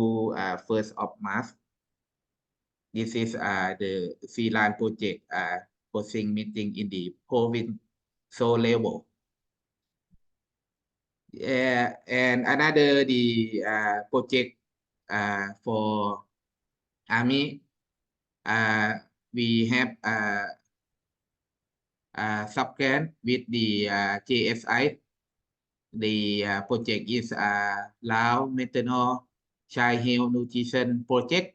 1st of March, this is the freelance project coaching meeting in the province so level. And another the project for Army, we have sub-grant with the CSI. The project is Lao Maternal Child Health Nutrition Project.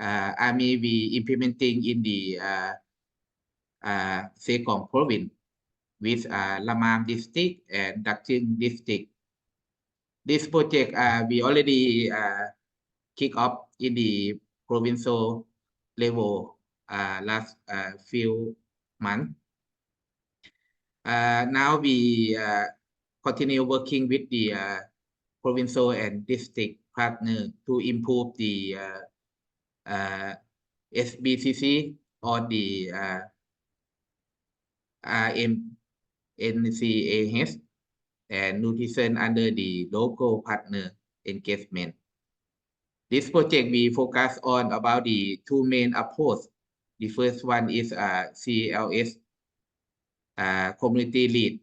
Army we implementing in the Sekong province with Lamam district and Dakching district. This project we already kick off in the provincial level last few months. Now we continue working with the provincial and district partner to improve the SBCC or the RMNCAH and nutrition under the local partner engagement. This project we focus on about the 2 main approach. The first one is CLS community lead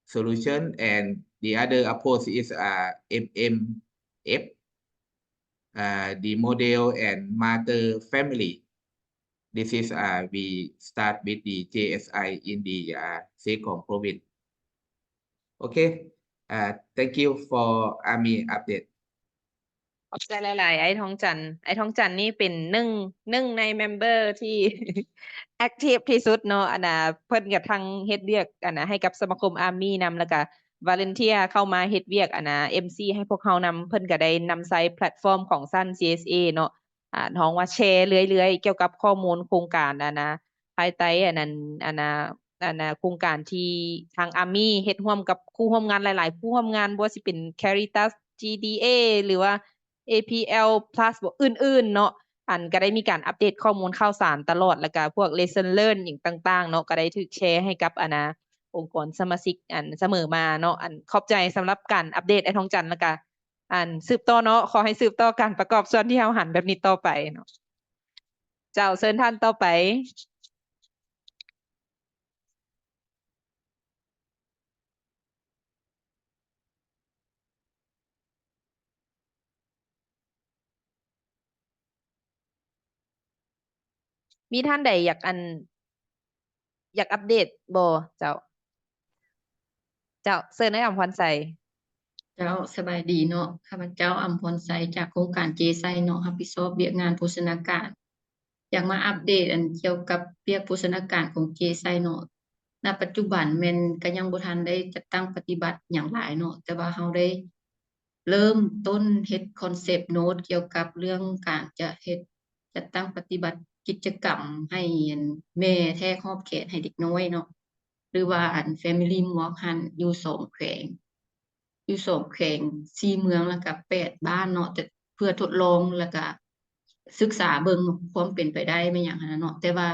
solution, and the other approach is MMF, the model and mother family. This is we start with the JSI in the Sekong province. Okay, thank you for Army update. ขอบใจหลายๆไอ้ทองจันนี่เป็นหนึ่งในเมมเบอร์ที่ แอคทีฟที่สุดเนาะเพิ่นกับทางเฮ็ดเวียกให้กับสมาคมอาร์มี่นำแล้วก็วอลันเทียร์เข้ามาเฮ็ดเวียกMC ให้พวกเขานำเพิ่นก็ได้นำใช้แพลตฟอร์มของสั้น CSA เนาะท้องว่าแชร์เรื่อยๆเกี่ยวกับข้อมูลโครงการภายใต้โครงการที่ทางอาร์มี่เฮ็ดร่วมกับคู่ร่วมงานหลายๆคู่ร่วมงานบ่ว่าสิเป็น Caritas GDA หรือว่าAPL Plus อื่นๆเนาะก็ได้มีการอัปเดตข้อมูลข่าวสารตลอดแล้วก็พวก lesson learn อย่างต่างๆเนาะก็ได้ถูกแชร์ให้กับองค์กรสมาชิกเสมอมาเนาะขอบใจสำหรับการอัปเดตไอ้ทองจันทร์แล้วก็สืบต่อเนาะขอให้สืบต่อการประกอบส่วนที่เฮาหันแบบนี้ต่อไปเนาะเจ้าเชิญท่านต่อไป มีท่านใดอยากอัปเดตบ่เจ้าเชิญให้อำพรใสเจ้าสบายดีเนาะข้าพเจ้าอัมพรไซจากโครงการ CSA เนาะรับผิดชอบเวียกงานโภชนาการอยากมาอัปเดตอันเกี่ยวกับเวียกโภชนาการของ CSA เนาะณปัจจุบันแม่นก็ยังบ่ทันได้จัดตั้งปฏิบัติหยังหลายเนาะแต่ว่าเราได้เริ่มต้นเฮ็ดคอนเซปต์โน้ตเกี่ยวกับเรื่องการจะเฮ็ดจัดตั้งปฏิบัติกิจกรรมให้แม่แท้ครอบแขนให้เด็กน้อยเนาะหรือว่าอัน Family Walk หันอยู่2แขวงอยู่2แขวง4เมืองแล้วก็8บ้านเนาะแต่เพื่อทดลองแล้วก็ศึกษาเบิ่งความเป็นไปได้แม่นหยังหั้นน่ะเนาะแต่ว่า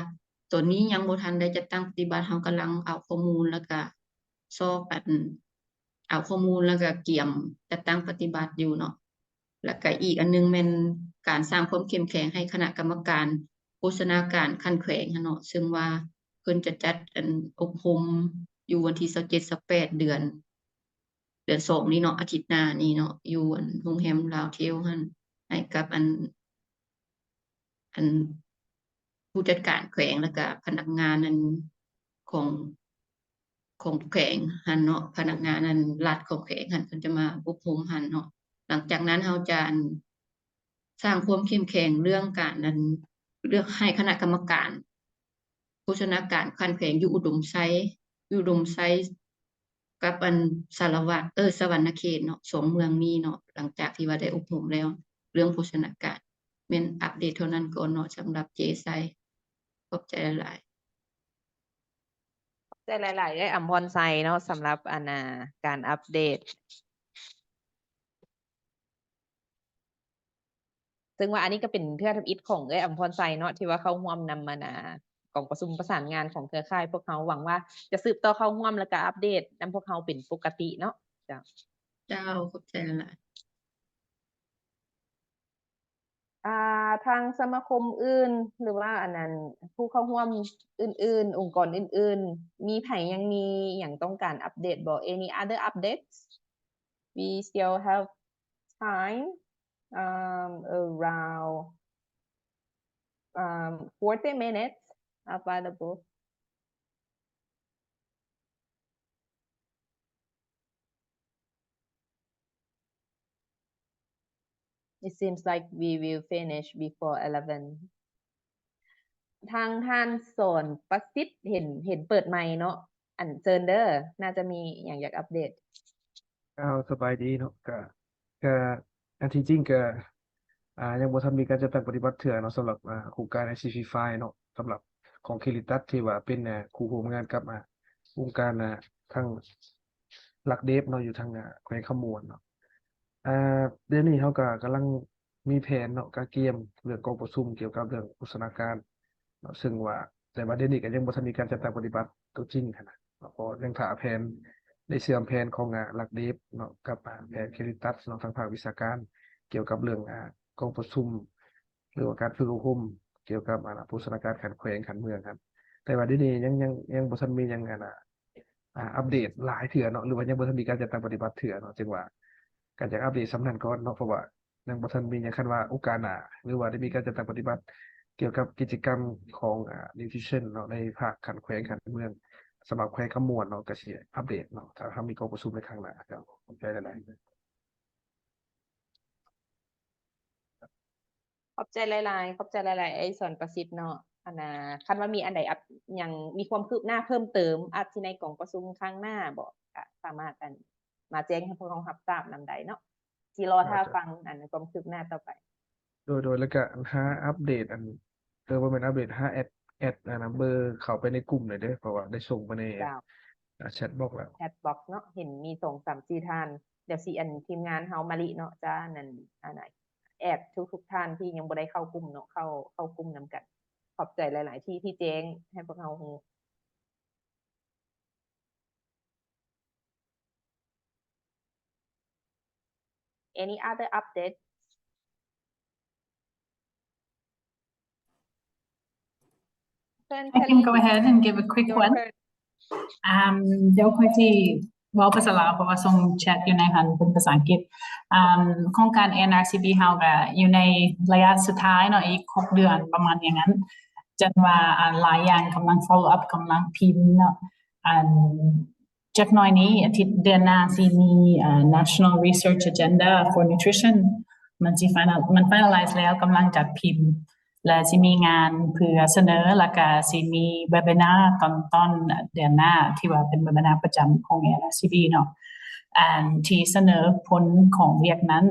ตัวนี้ยังบ่ทันได้จัดตั้งปฏิบัติเรากำลังเอาข้อมูลแล้วก็ซอกอันเอาข้อมูลแล้วก็เกี่ยมจัดตั้งปฏิบัติอยู่เนาะแล้วก็อีกอันนึงแม่นการสร้างความเข้มแข็งให้คณะกรรมการโภชนาการขั้นแขวงหั้นเนาะซึ่งว่าเพิ่นจะจัดอันอบรมอยู่วันที่27-28เดือน2นี้เนาะอาทิตย์หน้านี้เนาะอยู่อันโรงแรมลาวเทลหั่นให้กับอันผู้จัดการแขวงแล้วก็พนักงานนั้นของแขวงหั่นเนาะพนักงานนั้นรัฐของแขวงหั่นเพิ่นจะมาอบรมหั่นเนาะหลังจากนั้นเราจะสร้างความเข้มแข็งเรื่องการนั้นเลือกให้คณะกรรมการโภชนาการขั้นแขวงอยู่อุดมไซกับอันสารวัตรสวรรณเขตเนาะ2เมืองนี้เนาะหลังจากที่ว่าได้อบรมแล้วเรื่องโภชนาการแม่นอัปเดตเท่านั้นก่อนเนาะสำหรับ CSA ขอบใจหลายๆได้หลายๆได้อำพรใสเนาะสำหรับการอัปเดตซึ่งว่าอันนี้ก็เป็นเทื่อทำอิฐของอำพรใสเนาะที่ว่าเข้าร่วมนำมากองประชุมประสานงานของเครือข่ายพวกเขาหวังว่าจะสืบต่อเข้าร่วมแล้วก็อัปเดตนำพวกเขาเป็นปกติเนาะเจ้าขอบใจหลายทางสมาคมอื่นหรือว่าอันนั้นผู้เข้าร่วมอื่นๆองค์กรอื่นๆมีไผยังมีอย่างต้องการอัปเดตบ่ any other updates we still have time around 40 minutes available It seems like we will finish before 11ทางท่านสอนประสิทธิ์เห็นเปิดไมค์เนาะอันเชิญเด้อน่าจะมีอย่างอยากอัปเดตสบายดีเนาะก็อันที่จริงก็ยังบ่ทันมีการจัดตั้งปฏิบัติเทื่อเนาะสำหรับโครงการ ICT5 เนาะสำหรับของเคลิตัสที่ว่าเป็นคู่ร่วมงานกับองค์การทั้งหลักเดฟเนาะอยู่ทางแขวงขมวนเนาะเดี๋ยวนี้เขาก็กำลังมีแผนเนาะการเตรียมเรื่องกองประชุมเกี่ยวกับเรื่องโภชนาการเนาะซึ่งว่าแต่ว่าเดี๋ยวนี้ก็ยังบ่ทันมีการจัดตั้งปฏิบัติตัวจริงขนาดเพราะยังถ่าแผนได้เสื่อมแผนของหลักเดฟเนาะกับแผนเคลิตัสเนาะทางภาควิชาการเกี่ยวกับเรื่องกองประชุมหรือว่าการฝึกอบรมเกี่ยวกับโภชนาการขันแขวงขันเมืองครับแต่ว่าเดี๋ยวนี้ยังบ่ทันมียังอัปเดตหลายเทื่อเนาะหรือว่ายังบ่ทันมีการจัดตั้งปฏิบัติเทื่อเนาะจึงว่าการจะอัปเดตสำนันก่อนเนาะเพราะว่ายังบ่ทันมีหยังคันว่าโอกาสหน้าหรือว่าได้มีการจัดตั้งปฏิบัติเกี่ยวกับกิจกรรมของnutrition เนาะในภาคขันแขวงขันเมืองสำหรับแขวงขมวนเนาะก็สิอัปเดตเนาะถ้ามีกองประชุมในครั้งหน้าครับขอบใจหลายๆขอบใจหลายๆไอ้สอนประสิทธิ์เนาะคันว่ามีอันใดยังมีความคืบหน้าเพิ่มเติมอาจสิในกองประชุมครั้งหน้าบ่ก็สามารถมาแจ้งให้พวกเรารับทราบนำใดเนาะสิรอถ้าฟังความคืบหน้าต่อไปโดยแล้วก็หาอัปเดตบ่แม่นอัปเดตหาแอดเบอร์เข้าไปในกลุ่มหน่อยเด้อเพราะว่าได้ส่งไปในแชทบ็อกแล้วแชทบ็อกเนาะเห็นมี2-3-4ท่านเดี๋ยวสิทีมงานเฮามะลิเนาะจะนั่นแอดทุกท่านที่ยังบ่ได้เข้ากลุ่มเนาะเข้ากลุ่มนำกันขอบใจหลายๆที่แจ้งให้พวกเราฮู้ Any other updates I can go ahead and give a quick one เดี๋ยวค่อยที่เว้าภาษาลาวเพราะว่าส่งแชทอยู่ในหันเป็นภาษาอังกฤษโครงการ NRCB เฮาก็อยู่ในระยะสุดท้ายเนาะอีก6เดือนประมาณอย่างนั้น จันว่าหลายอย่างกำลัง follow up กำลังพิมพ์เนาะจากหน่อยนี้อาทิตย์เดือนหน้าสิมี National Research Agenda for Nutrition มันfinalize แล้วกำลังจัดพิมพ์และสิมีงานเพื่อเสนอแล้วก็สิมี webinar ตอนเดือนหน้าที่ว่าเป็น webinar ประจำของ NRCB เนาะที่เสนอผลของเวียกนั้น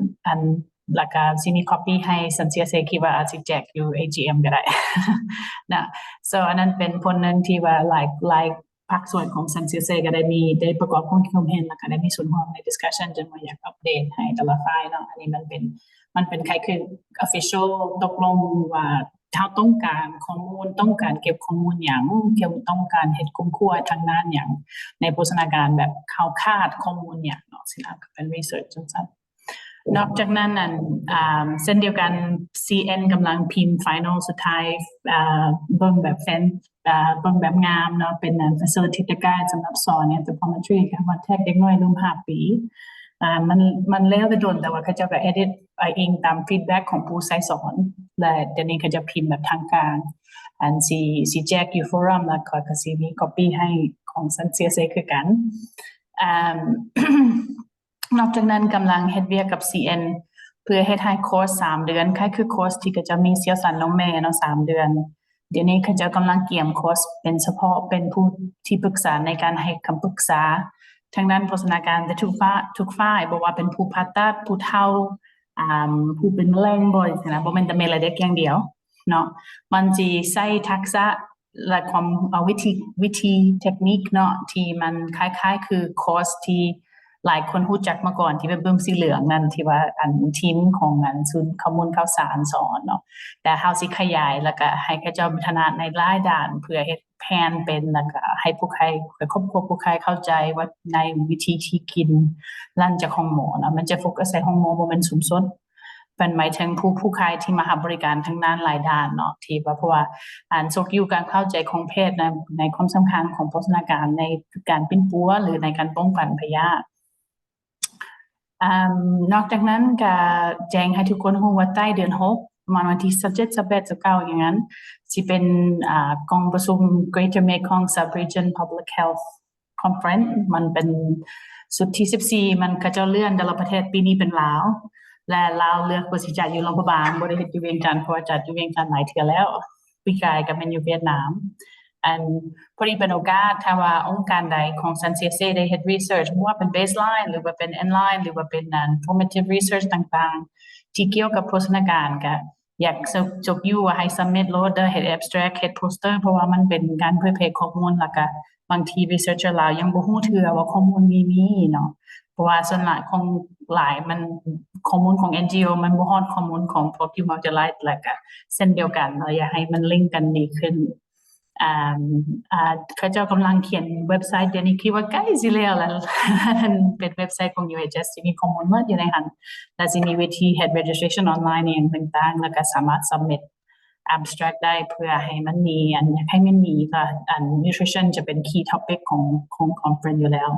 แล้วก็สิมี copy ให้สัน CSA คิดว่าอาจจะแจกอยู่ AGM ก็ได้ นะ so อันนั้นเป็นผลนึงที่ว่าหลายภาคส่วนของสัน CSA ก็ได้ประกอบความคิดเห็นแล้วก็ได้มีส่วนร่วมใน discussion จนว่าอยากอัปเดตให้แต่ละฝ่ายเนาะอันนี้มันเป็นใครคือ official ตกลงว่าถ้าต้องการข้อมูลต้องการเก็บข้อมูลอย่างต้องการเฮ็ดคุ้มคั่วทางด้านอย่างในโภชนาการแบบเขาคาดข้อมูลอย่างเนาะสินะเป็น research จังซั่นนอกจากนั้นเส้นเดียวกัน CN กำลังพิมพ์ final สุดท้ายเบิ่งแบบเบิ่งแบบงามเนาะเป็นfacilitator guide สำหรับสอน anthropometry ค่ะว่าแท็กเด็กน้อยรุ่น5 ปีมันแล้วไปโดนแต่ว่าเขาจะก็ edit เองตาม feedback ของผู้ใช้สอนและเดี๋ยวนี้เขาจะพิมพ์แบบทางการสิแจกอยู่ forum แล้วก็สิมี copy ให้ของสัน CSA คือกันนอกจากนั้นกำลังเฮ็ดเวียกกับ CN เพื่อเฮ็ดให้คอร์ส3 เดือนคือคอร์สที่ก็จะมีเสี่ยวสันน้องแม่เนาะ3 เดือนเดี๋ยวนี้เขาจะกำลังเตรียมคอร์สเป็นเฉพาะเป็นผู้ที่ปรึกษาในการให้คำปรึกษาทางด้านโภชนาการแต่ทุกฝ่ายบอกว่าเป็นผู้ผ่าตัดผู้เฒ่าผู้เป็นมะเร็งบ่นะบ่แม่นแต่แม่และเด็กอย่างเดียวเนาะมันสิใช้ทักษะและความวิธีเทคนิคเนาะที่มันคล้ายๆคือคอร์สที่หลายคนรู้จักมาก่อนที่เป็นเบิ่มสีเหลืองนั่นที่ว่าทีมของศูนย์ข้อมูลข่าวสารสอนเนาะแต่เฮาสิขยายแล้วก็ให้เขาเจ้าพัฒนาในหลายด้านเพื่อเฮ็ดแผนเป็นแล้วก็ให้ผู้ใครครอบครัวผู้ใครเข้าใจว่าในวิธีที่กินหลังจากห้องหมอนะมันจะโฟกัสใส่ห้องหมอบ่แม่นสูงสุดเป็นหมายถึงผู้ใครที่มารับบริการทั้งด้านหลายด้านเนาะที่ว่าเพราะว่าสกอยู่การเข้าใจของแพทย์ในความสำคัญของโภชนาการในการเป็นปัวหรือในการป้องกันพยาธินอกจากนั้นก็แจ้งให้ทุกคนรู้ว่าใต้เดือน6ประมาณวันที่17 18 19อย่างนั้นสิเป็นกองประชุม Greater Mekong Sub-Region Public Health Conference มันเป็นสุดที่14มันก็จะเลื่อนแต่ละประเทศปีนี้เป็นลาวและลาวเลือกว่าสิจัดอยู่ลำปางบ่ได้เฮ็ดอยู่เวียงจันทน์เพราะว่าจัดอยู่เวียงจันทน์หลายเทื่อแล้วปีกายก็แม่นอยู่เวียดนามพอดีเป็นโอกาสถ้าว่าองค์การใดของสัน CSA ได้เฮ็ด research ว่าเป็น baseline หรือว่าเป็น endline หรือว่าเป็น formative research ต่างๆที่เกี่ยวกับโภชนาการก็อยากจบอยู่ว่าให้ submit โลดเฮ็ด abstract เฮ็ด poster เพราะว่ามันเป็นการเผยแพร่ข้อมูลแล้วก็บางที researcher ลาวยังบ่ฮู้เทื่อว่าข้อมูลมีเนาะเพราะว่าส่วนหลายของมันข้อมูลของ NGO มันบ่ฮอดข้อมูลของพวกที่มาจะไล่แล้วก็เส้นเดียวกันเราอยากให้มันลิงก์กันดีขึ้นเขาเจ้ากำลังเขียนเว็บไซต์เดี๋ยวนี้คิดว่าใกล้สิแล้วเป็นเว็บไซต์ของ UHS ที่มีข้อมูลหมดอยู่ในหันและสิมีวิธี head registration online เองต่างๆแล้วก็สามารถ submit abstract ได้เพื่อให้มันมีอยากให้มันมีก็nutrition จะเป็น key topic ของ conference อยู่แล้ว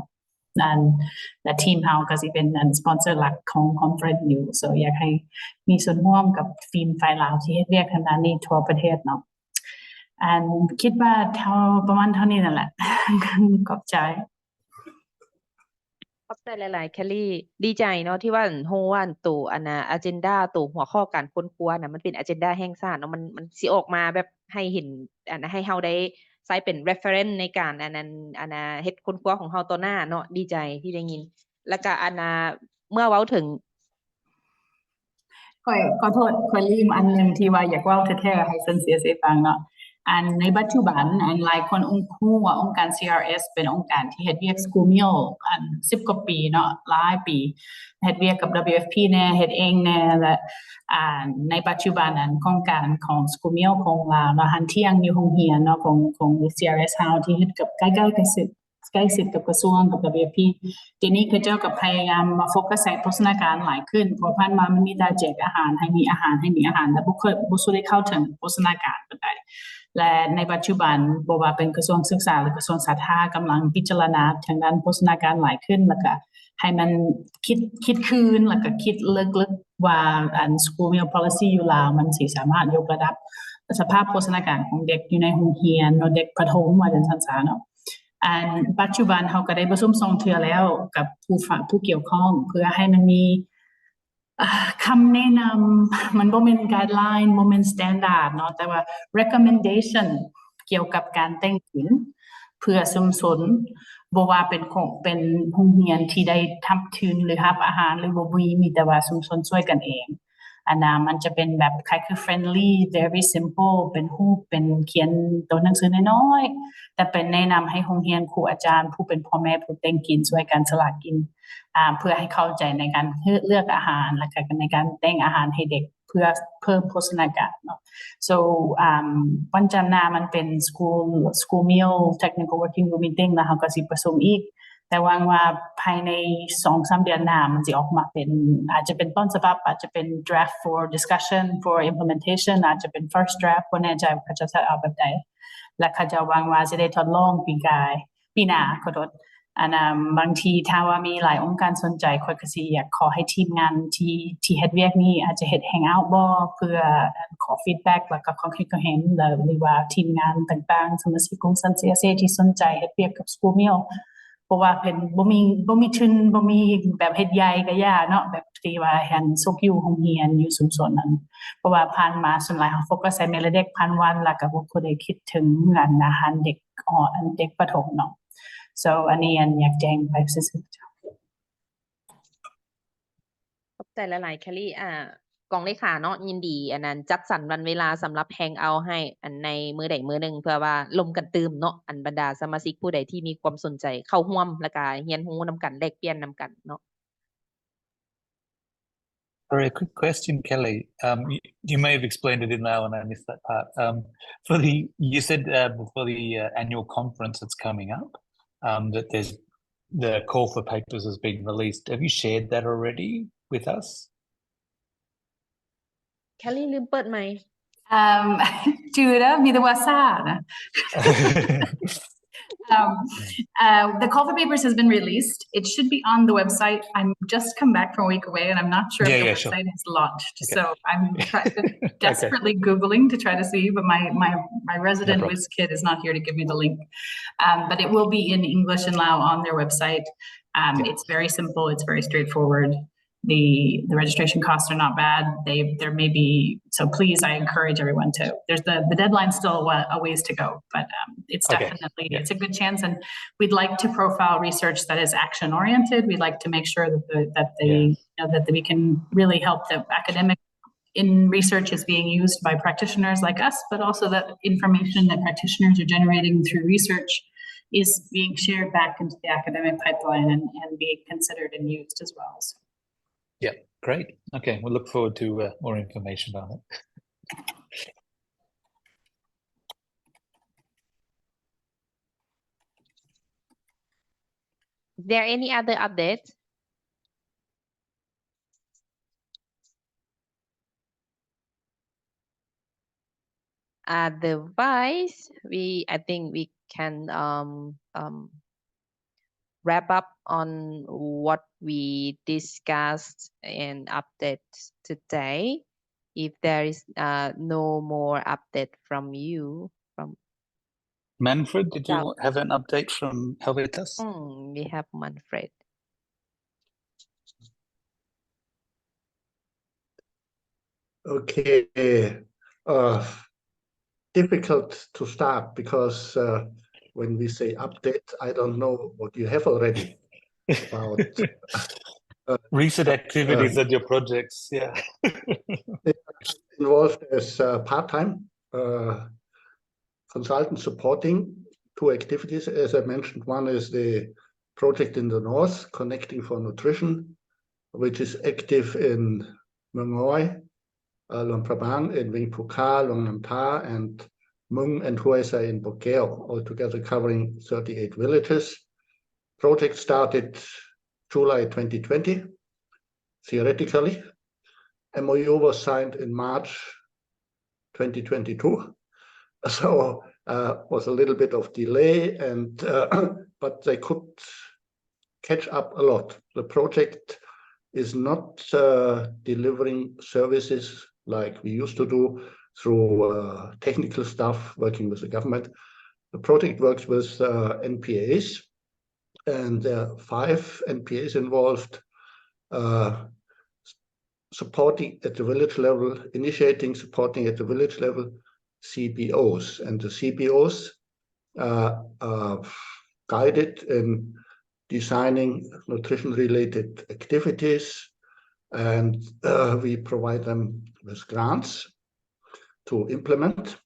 และทีมเฮาก็สิเป็นsponsor หลักของ conference อยู่ so อยากให้มีส่วนร่วมกับทีมฝ่ายลาวที่เฮ็ดเวียกทางด้านนี้ทั่วประเทศเนาะคิดว่าประมาณเท่านี้นั่นแหละขอบใจหลายๆแคลรี่ดีใจเนาะที่ว่าโฮอันตู่agenda ตู่หัวข้อการค้นคว้าน่ะมันเป็น agenda แห่งชาติเนาะมันสิออกมาแบบให้เห็นให้เฮาได้ใช้เป็น reference ในการเฮ็ดค้นคว้าของเฮาต่อหน้าเนาะดีใจที่ได้ยินแล้วก็เมื่อเว้าถึงขอโทษขอลืมอันนึงที่ว่าอยากเว้าแท้ๆให้สัน CSA ฟังเนาะในปัจจุบันหลายคนรู้ว่าองค์การ CRS เป็นองค์การที่เฮ็ดเวียก school meal 10 กว่าปีเนาะหลายปีเฮ็ดเวียกกับ WFP แน่เฮ็ดเองแน่และในปัจจุบันโครงการของ school meal ของลาวอาหารเที่ยงอยู่โรงเรียนเนาะของ CRS เฮาที่เฮ็ดกับใกล้ๆกับกระทรวงกับ WFP ทีนี้เขาเจ้าก็พยายามมาโฟกัสใส่โภชนาการหลายขึ้นเพราะผ่านมามันมีแต่แจกอาหารให้มีอาหารแต่บ่ได้เข้าถึงโภชนาการปานใดและในปัจจุบันบ่ว่าเป็นกระทรวงศึกษาหรือกระทรวงสาธารณสุขกำลังพิจารณาทางด้านโภชนาการหลายขึ้นแล้วก็ให้มันคิดคืนแล้วก็คิดลึกๆว่าschool meal policy อยู่ลาวมันสิสามารถยกระดับ สภาพโภชนาการของเด็กอยู่ในโรงเรียนเนาะเด็กประถมว่าจังซั่นซะเนาะอันปัจจุบันเขาก็ได้ประชุม2เทื่อแล้วกับผู้เกี่ยวข้องเพื่อให้มันมีคำแนะนำมันบ่แม่น guideline บ่แม่น standard เนาะแต่ว่า recommendation เกี่ยวกับการแต่งกินเพื่อชุมชนบ่ว่าเป็นโรงเรียนที่ได้ทำทุนหรือรับอาหารหรือบ่มีแต่ว่าชุมชนช่วยกันเองอันน่ะมันจะเป็นแบบคล้ายคือ friendly very simple เป็นรูปเป็นเขียนตัวหนังสือน้อยๆแต่เป็นแนะนำให้โรงเรียนครูอาจารย์ผู้เป็นพ่อแม่ผู้แต่งกินช่วยกันสละกินเพื่อให้เข้าใจในการเลือกอาหารและก็ในการแต่งอาหารให้เด็กเพื่อเพิ่มโภชนาการเนาะ so วันจันทร์หน้ามันเป็น school meal technical working group meeting แล้วเราก็สิประชุมอีกแต่หวังว่าภายใน 2-3 เดือนหน้ามันจะออกมาเป็นอาจจะเป็นต้นฉบับอาจจะเป็น draft for discussion for implementation อาจจะเป็น first draft บ่แน่ใจว่าเขาจะเอาแบบใดและเขาจะหวังว่าจะได้ทดลองปีหน้าขอโทษบางทีถ้าว่ามีหลายองค์การสนใจข้อยก็สิอยากขอให้ทีมงานที่เฮ็ดเวียกนี้อาจจะเฮ็ด hangout บ่เพื่อขอ feedback แล้วก็ความคิดเห็นหรือว่าทีมงานต่างๆสมาชิกของ CSA ที่สนใจเฮ็ดเวียกกับ school meal เพราะว่าเพิ่นบ่มีทุนบ่มีแบบเฮ็ดใหญ่ก็ยากเนาะแบบที่ว่าแฮนซกอยู่โรงเรียนอยู่ชุมชนนั้นเพราะว่าผ่านมาส่วนหลายเฮาโฟกัสใส่แม่และเด็กพันวันแล้วก็บ่ค่อยได้คิดถึงอาหารเด็กเด็กประถมเนาะso อันนี้อยากแจ้งไปซื่อๆขอบใจหลายๆแคลรี่กองเลขาเนาะยินดีอันนั้นจัดสรรวันเวลาสำหรับแฮงเอาท์ให้อันในมื้อใดมื้อหนึ่งเพื่อว่าลมกันตื่มเนาะอันบรรดาสมาชิกผู้ใดที่มีความสนใจเข้าร่วมแล้วก็เรียนรู้นำกันแลกเปลี่ยนนำกันเนาะ Sorry, a quick question, Kelly. You may have explained it in now and I missed that part. You said for the annual conference that's coming up, that there's the call for papers has been released. Have you shared that already with us? Kelly ลืมเปิดไมค์ ชื่อแล้วมีแต่ว่าซ่านะ The call for papers has been released. It should be on the website. I'm just come back from a week away and I'm not sure if the website is launched. Okay. So I'm desperately Googling to try to see, but my resident whiz kid is not here to give me the link. But it will be in English and Lao on their website. It's very simple. It's very straightforward. The registration costs are not bad. There may be, so please, I encourage everyone to, there's the deadline's still a ways to go, but it's definitely, it's a good chance. And we'd like to profile research that is action oriented. We'd like to make sure that we can really help the academic in research is being used by practitioners like us, but also that information that practitioners are generating through research is being shared back into the academic pipeline and being considered and used as well. So. Yeah, great. Okay, we'll look forward to more information on it. Is there any other updates? Otherwise, I think we can wrap up on what we discussed and update today. If there is no more update from you, Manfred, did you have an update from Helvetas? We have Manfred. Okay. Difficult to start because when we say update, I don't know what you have already about recent activities and your projects. Yeah. Involved as part-time consultant supporting two activities. As I mentioned, one is the project in the north, Connecting for Nutrition, which is active in Mengoi, Luang Prabang, in Vinh Phu Ka, Luang Nam Tha, and Mung and Huesa in Bokeo, altogether covering 38 villages. Project started July 2020, theoretically. MOU was signed in March 2022. So was a little bit of delay, and but they could catch up a lot. The project is not delivering services like we used to do through technical stuff working with the government. The project works with NPAs, and there are 5 NPAs involved, supporting at the village level, supporting at the village level CBOs. And the CBOs are guided in designing nutrition-related activities, and we provide them with grants to implement.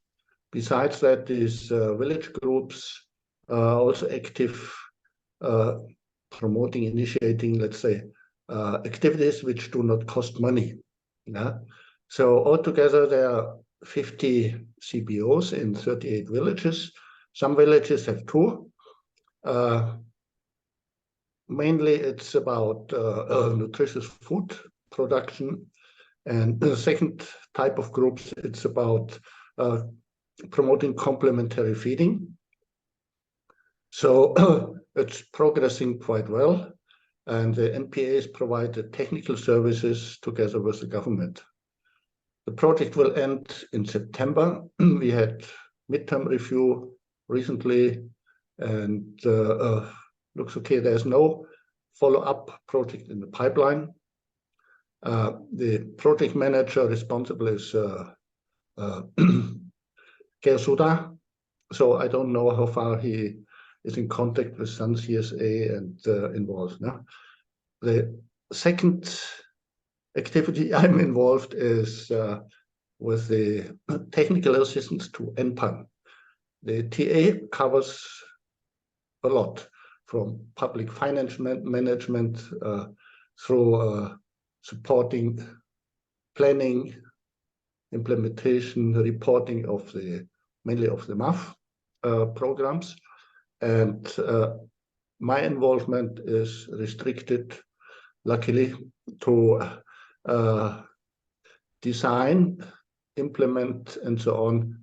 Besides that, these village groups are also active promoting, initiating, let's say, activities which do not cost money. Yeah? So altogether, there are 50 CBOs in 38 villages. Some villages have 2. Mainly, it's about nutritious food production. And the second type of groups, it's about promoting complementary feeding. So it's progressing quite well. And the NPAs provide the technical services together with the government. The project will end in September. We had midterm review recently, and looks okay. There's no follow-up project in the pipeline. The project manager responsible is Suda. So I don't know how far he is in contact with some CSA and involved. No? The second activity I'm involved is with the technical assistance to NPAN. The TA covers a lot, from public finance management through supporting planning, implementation, reporting of mainly of the MAF programs. And my involvement is restricted, luckily, to design, implement, and so on,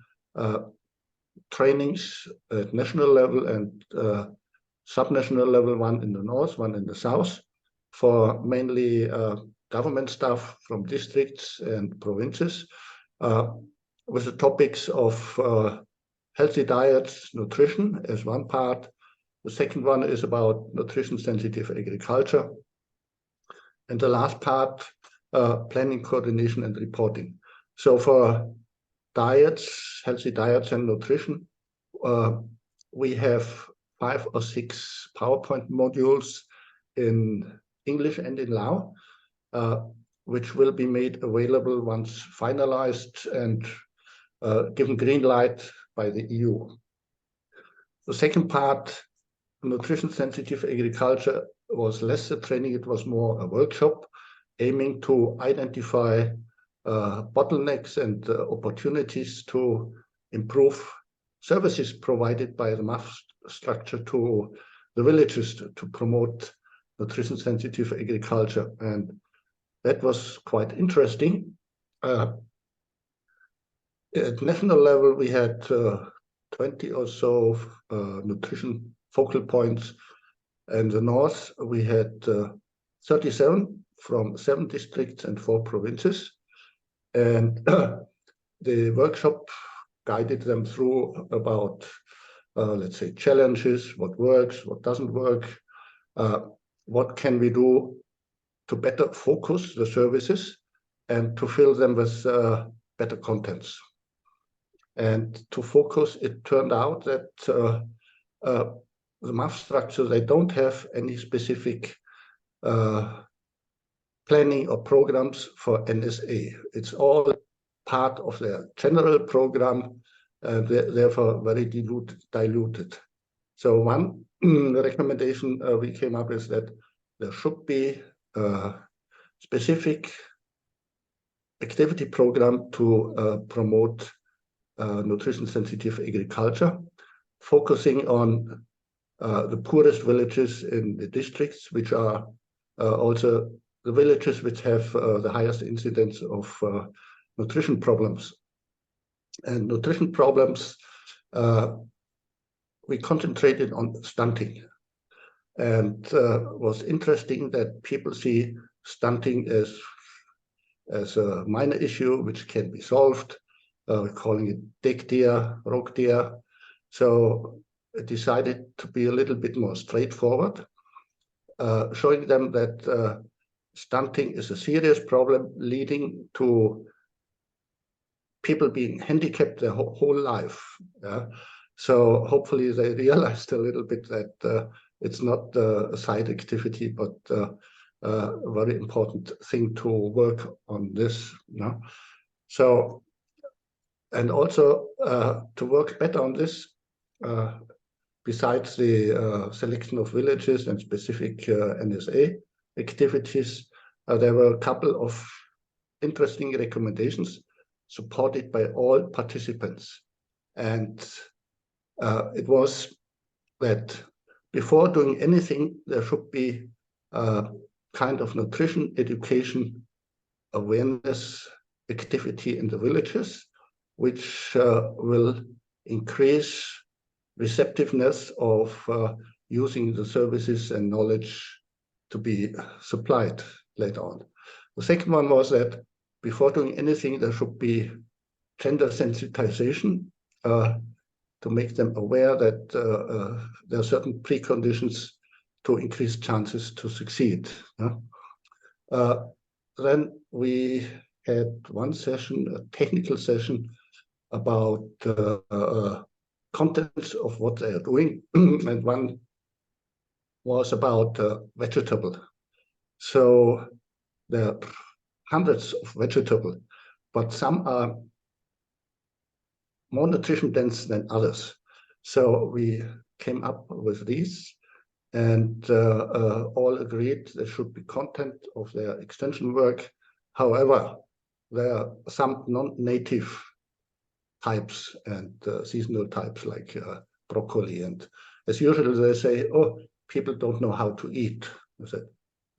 trainings at national level and subnational level, one in the north, one in the south, for mainly government staff from districts and provinces, with the topics of healthy diets, nutrition as one part. The second one is about nutrition-sensitive agriculture. And the last part, planning, coordination, and reporting. So for diets, healthy diets and nutrition, we have 5 or 6 PowerPoint modules in English and in Lao, which will be made available once finalized and given green light by the EU. The second part, nutrition-sensitive agriculture, was less a training, it was more a workshop aiming to identify bottlenecks and opportunities to improve services provided by the MAF structure to the villages to promote nutrition-sensitive agriculture. And that was quite interesting. At national level, we had 20 or so nutrition focal points. In the north, we had 37 from 7 districts and 4 provinces. And the workshop guided them through about, let's say, challenges, what works, what doesn't work, what can we do to better focus the services and to fill them with better contents. And to focus, it turned out that the MAF structure, they don't have any specific planning or programs for NSA. It's all part of their general program, and therefore very diluted. So one recommendation we came up with that there should be a specific activity program to promote nutrition-sensitive agriculture, focusing on the poorest villages in the districts, which are also the villages which have the highest incidence of nutrition problems. And nutrition problems, we concentrated on stunting. And was interesting that people see stunting as as a minor issue which can be solved, calling it Dekdeer, Rokdeer. So I decided to be a little bit more straightforward, showing them that stunting is a serious problem leading to people being handicapped their whole life. So hopefully they realized a little bit that it's not a side activity, but a very important thing to work on this. So, and also to work better on this, besides the selection of villages and specific NSA activities, there were a couple of interesting recommendations supported by all participants. And it was that before doing anything, there should be a kind of nutrition education awareness activity in the villages, which will increase receptiveness of using the services and knowledge to be supplied later on. The second one was that before doing anything, there should be gender sensitization to make them aware that there are certain preconditions to increase chances to succeed. Then we had one session, a technical session about contents of what they are doing, and one was about vegetable. So there are hundreds of vegetables, but some are more nutrition dense than others. So we came up with these, and all agreed there should be content of their extension work. However, there are some non-native types and seasonal types like broccoli. And as usual, they say, oh, people don't know how to eat. I said,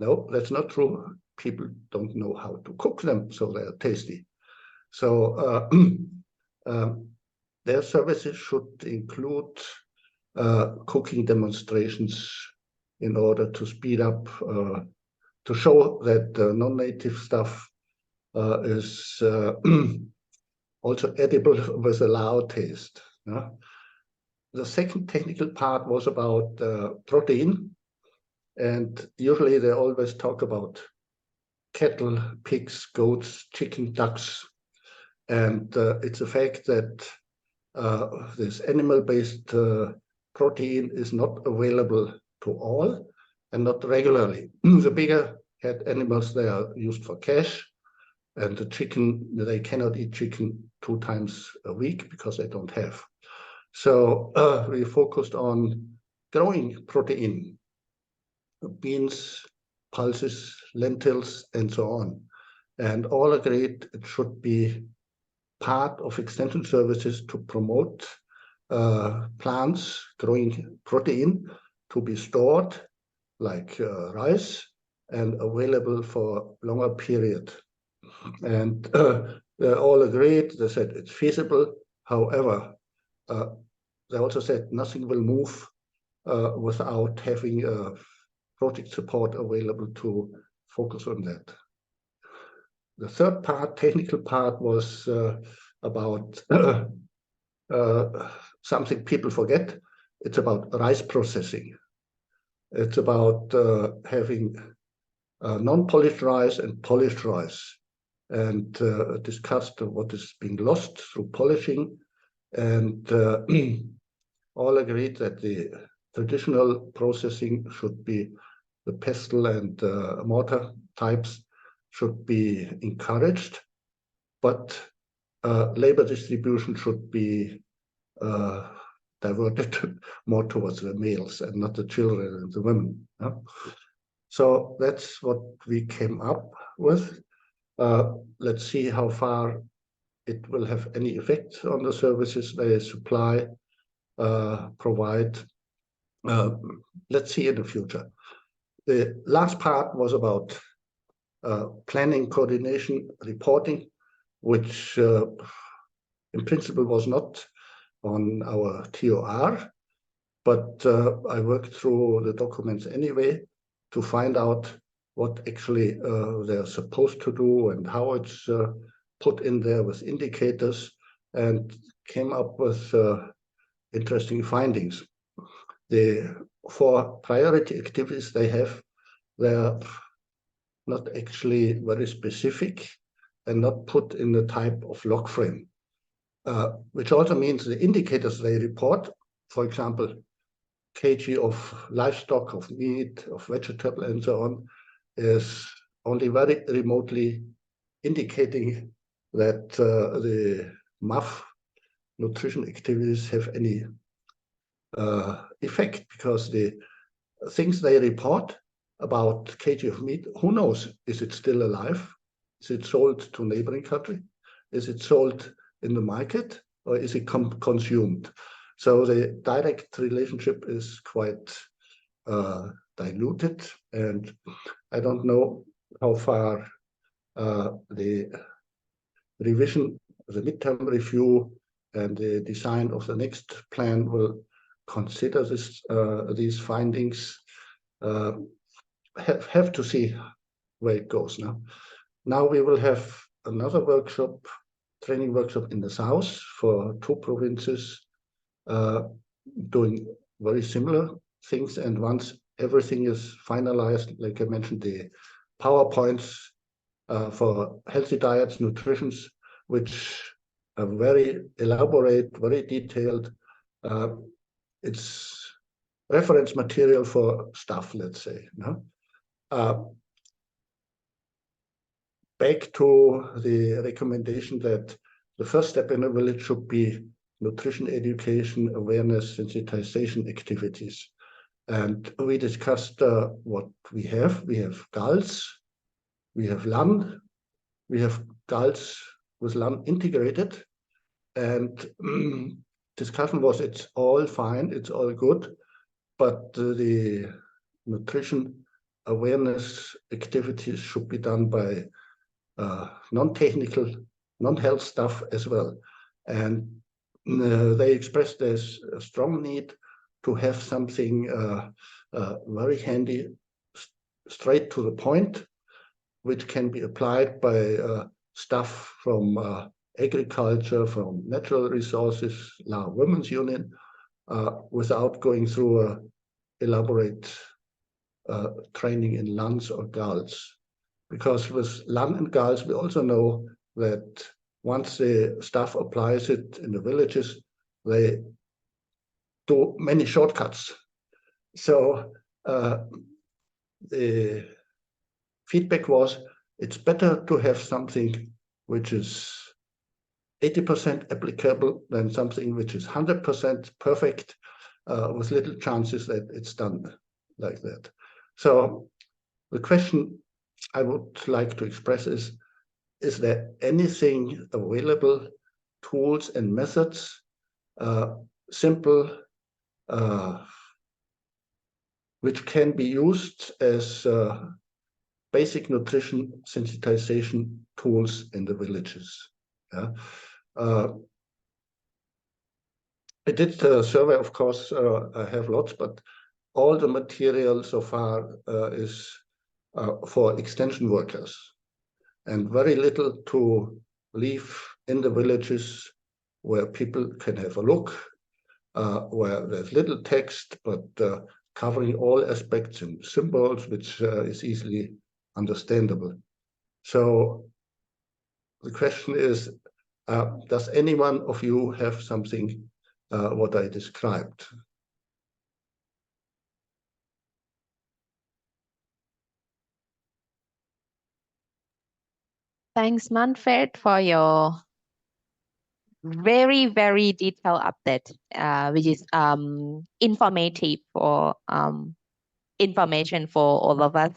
no, that's not true. People don't know how to cook them, so they are tasty. So their services should include cooking demonstrations in order to speed up, to show that non-native stuff is also edible with a loud taste. The second technical part was about protein, and usually they always talk about cattle, pigs, goats, chicken, ducks, and it's a fact that this animal-based protein is not available to all and not regularly. The bigger head animals, they are used for cash, and the chicken, they cannot eat chicken 2 times a week because they don't have. So we focused on growing protein, beans, pulses, lentils, and so on. And all agreed it should be part of extension services to promote plants growing protein to be stored like rice and available for longer period. And they all agreed. They said it's feasible. However, they also said nothing will move without having project support available to focus on that. The third part, technical part, was about something people forget. It's about rice processing. It's about having non-polished rice and polished rice, and discussed what is being lost through polishing, and all agreed that the traditional processing should be the pestle and mortar types should be encouraged, but labor distribution should be diverted more towards the males and not the children and the women. So that's what we came up with. Let's see how far it will have any effect on the services they supply, provide. Let's see in the future. The last part was about planning, coordination, reporting, which in principle was not on our TOR, but I worked through the documents anyway to find out what actually they're supposed to do and how it's put in there with indicators, and came up with interesting findings. The 4 priority activities they have, they're not actually very specific and not put in the type of log frame, which also means the indicators they report, for example, kg of livestock, of meat, of vegetable, and so on, is only very remotely indicating that the MAF nutrition activities have any effect, because the things they report about kg of meat, who knows? Is it still alive? Is it sold to neighboring country? Is it sold in the market, or is it consumed? So the direct relationship is quite diluted, and I don't know how far the revision, the midterm review, and the design of the next plan will consider these findings. Have to see where it goes now. Now we will have another workshop, training workshop in the south for 2 provinces doing very similar things. And once everything is finalized, like I mentioned, the PowerPoints for healthy diets, nutritions, which are very elaborate, very detailed. It's reference material for staff, let's say. No? Back to the recommendation that the first step in a village should be nutrition education, awareness, sensitization activities. And we discussed what we have. We have GALS, we have LAN, we have GALS with LAN integrated. And discussion was, it's all fine, it's all good, but the nutrition awareness activities should be done by non-technical, non-health staff as well. And they expressed there's a strong need to have something very handy, straight to the point, which can be applied by staff from agriculture, from natural resources, now Women's Union, without going through a elaborate training in LANs or GALs. Because with LAN and GALs, we also know that once the staff applies it in the villages, they do many shortcuts. So the feedback was, it's better to have something which is 80% applicable than something which is 100% perfect, with little chances that it's done like that. So the question I would like to express is there anything available, tools and methods, simple, which can be used as basic nutrition sensitization tools in the villages? Yeah. I did a survey, of course, I have lots, but all the material so far is for extension workers, and very little to leave in the villages where people can have a look, where there's little text, but covering all aspects in symbols, which is easily understandable. So the question is, does any one of you have something what I described? Thanks, Manfred, for your very, very detailed update, which is informative for information for all of us.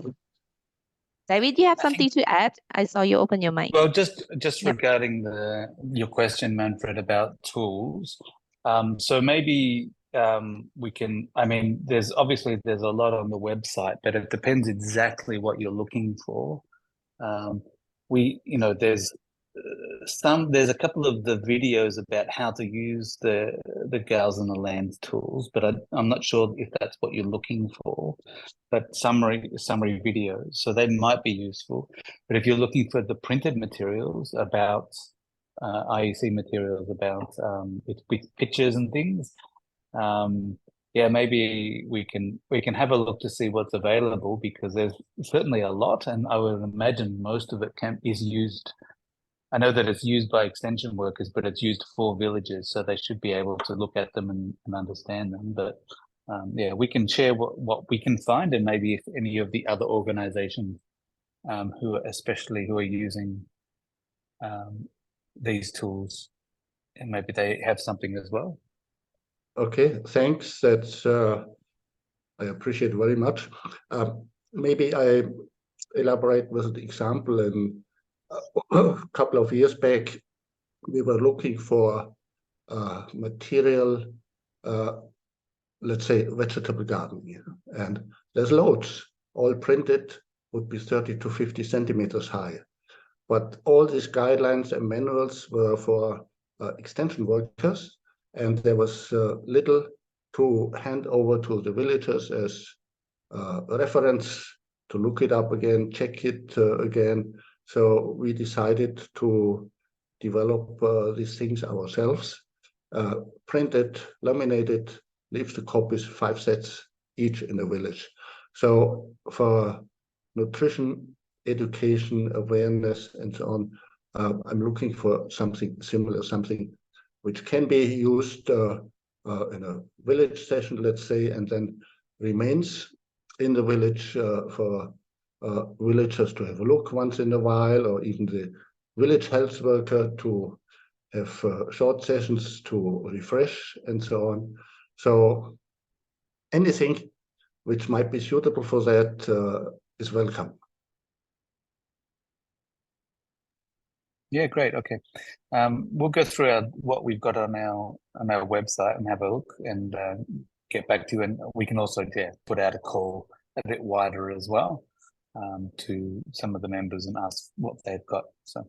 David, you have something to add? I saw you open your mic. Well, just Yep. regarding your question, Manfred, about tools. So maybe we can, I mean, there's a lot on the website, but it depends exactly what you're looking for. There's there's a couple of the videos about how to use the Gals and the Lands tools, but I'm not sure if that's what you're looking for. But summary videos, so they might be useful. But if you're looking for the printed materials about IEC materials about with pictures and things, yeah, maybe we can have a look to see what's available, because there's certainly a lot, and I would imagine most of it is used. I know that it's used by extension workers, but it's used for villages, so they should be able to look at them and understand them. But yeah, we can share what we can find, and maybe if any of the other organizations who are using these tools, and maybe they have something as well. Okay, thanks. That's I appreciate very much. Maybe I elaborate with an example. And a couple of years back, we were looking for material, let's say vegetable gardening, and there's loads, all printed, would be 30 to 50 centimeters high. But all these guidelines and manuals were for extension workers, and there was little to hand over to the villagers as reference to look it up again, check it again. So we decided to develop these things ourselves, printed, laminated, leave the copies, 5 sets each in the village. So for nutrition, education, awareness, and so on, I'm looking for something similar, something which can be used in a village session, let's say, and then remains in the village for villagers to have a look once in a while, or even the village health worker to have short sessions to refresh and so on. So anything which might be suitable for that is welcome. Yeah, great. Okay, we'll go through what we've got on our website and have a look, and get back to you. And we can also put out a call a bit wider as well to some of the members and ask what they've got. So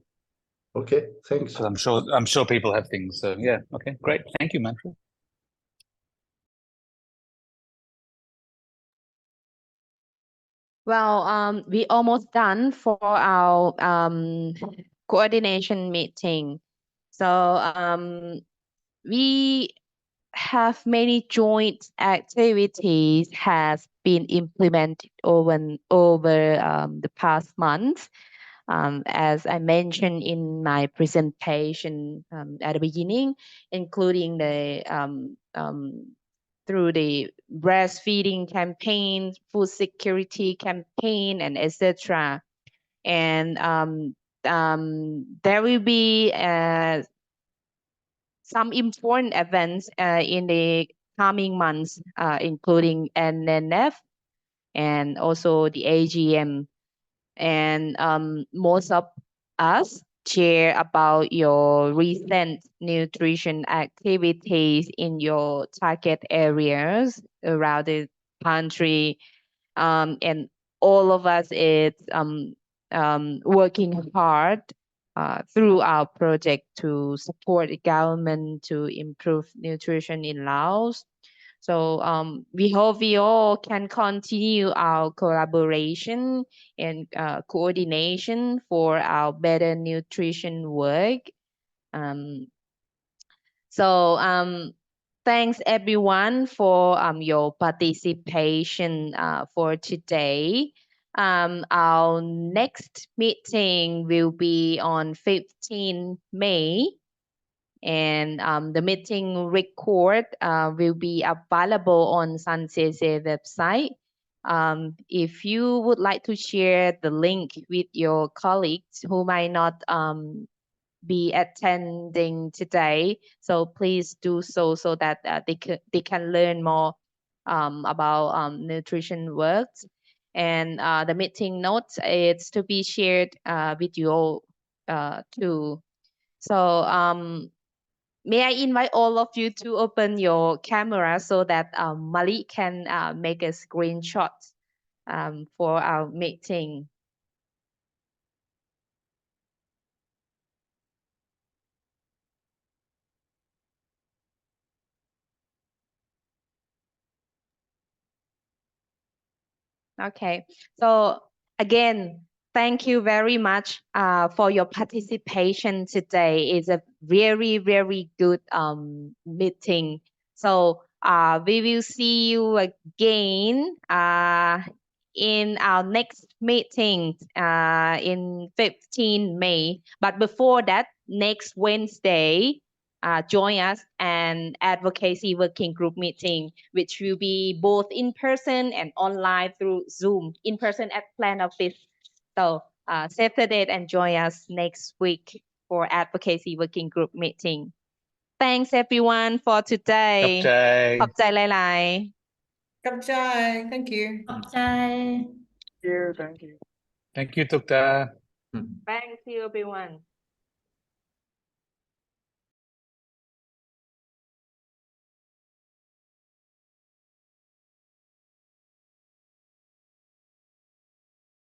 okay, thanks. Because I'm sure people have things. So yeah, okay, great. Thank you, Manfred. Well, we almost done for our coordination meeting. So we have many joint activities has been implemented over the past month. As I mentioned in my presentation at the beginning, including through the breastfeeding campaign, food security campaign, and etc. And there will be some important events in the coming months, including NNF and also the AGM. And most of us share about your recent nutrition activities in your target areas around the country. And all of us is working hard through our project to support the government to improve nutrition in Laos. So we hope we all can continue our collaboration and coordination for our better nutrition work. Thanks everyone for your participation for today. Our next meeting will be on 15 May. And the meeting record will be available on Sun CSA website. If you would like to share the link with your colleagues who might not be attending today, so please do so that they can learn more about nutrition works. And the meeting notes, it's to be shared with you all too. So may I invite all of you to open your camera so that Malik can make a screenshot for our meeting. Okay. So again, thank you very much for your participation today. It's a very, very good meeting. So we will see you again in our next meeting in 15 May. But before that, next Wednesday, join us an advocacy working group meeting, which will be both in person and online through Zoom, in person at Plan Office. So save the date and join us next week for advocacy working group meeting. Thanks everyone for today. ขอบใจหลายๆ Kapchai, thank you. ขอบใจ Thank you Tukta. Thank you everyone.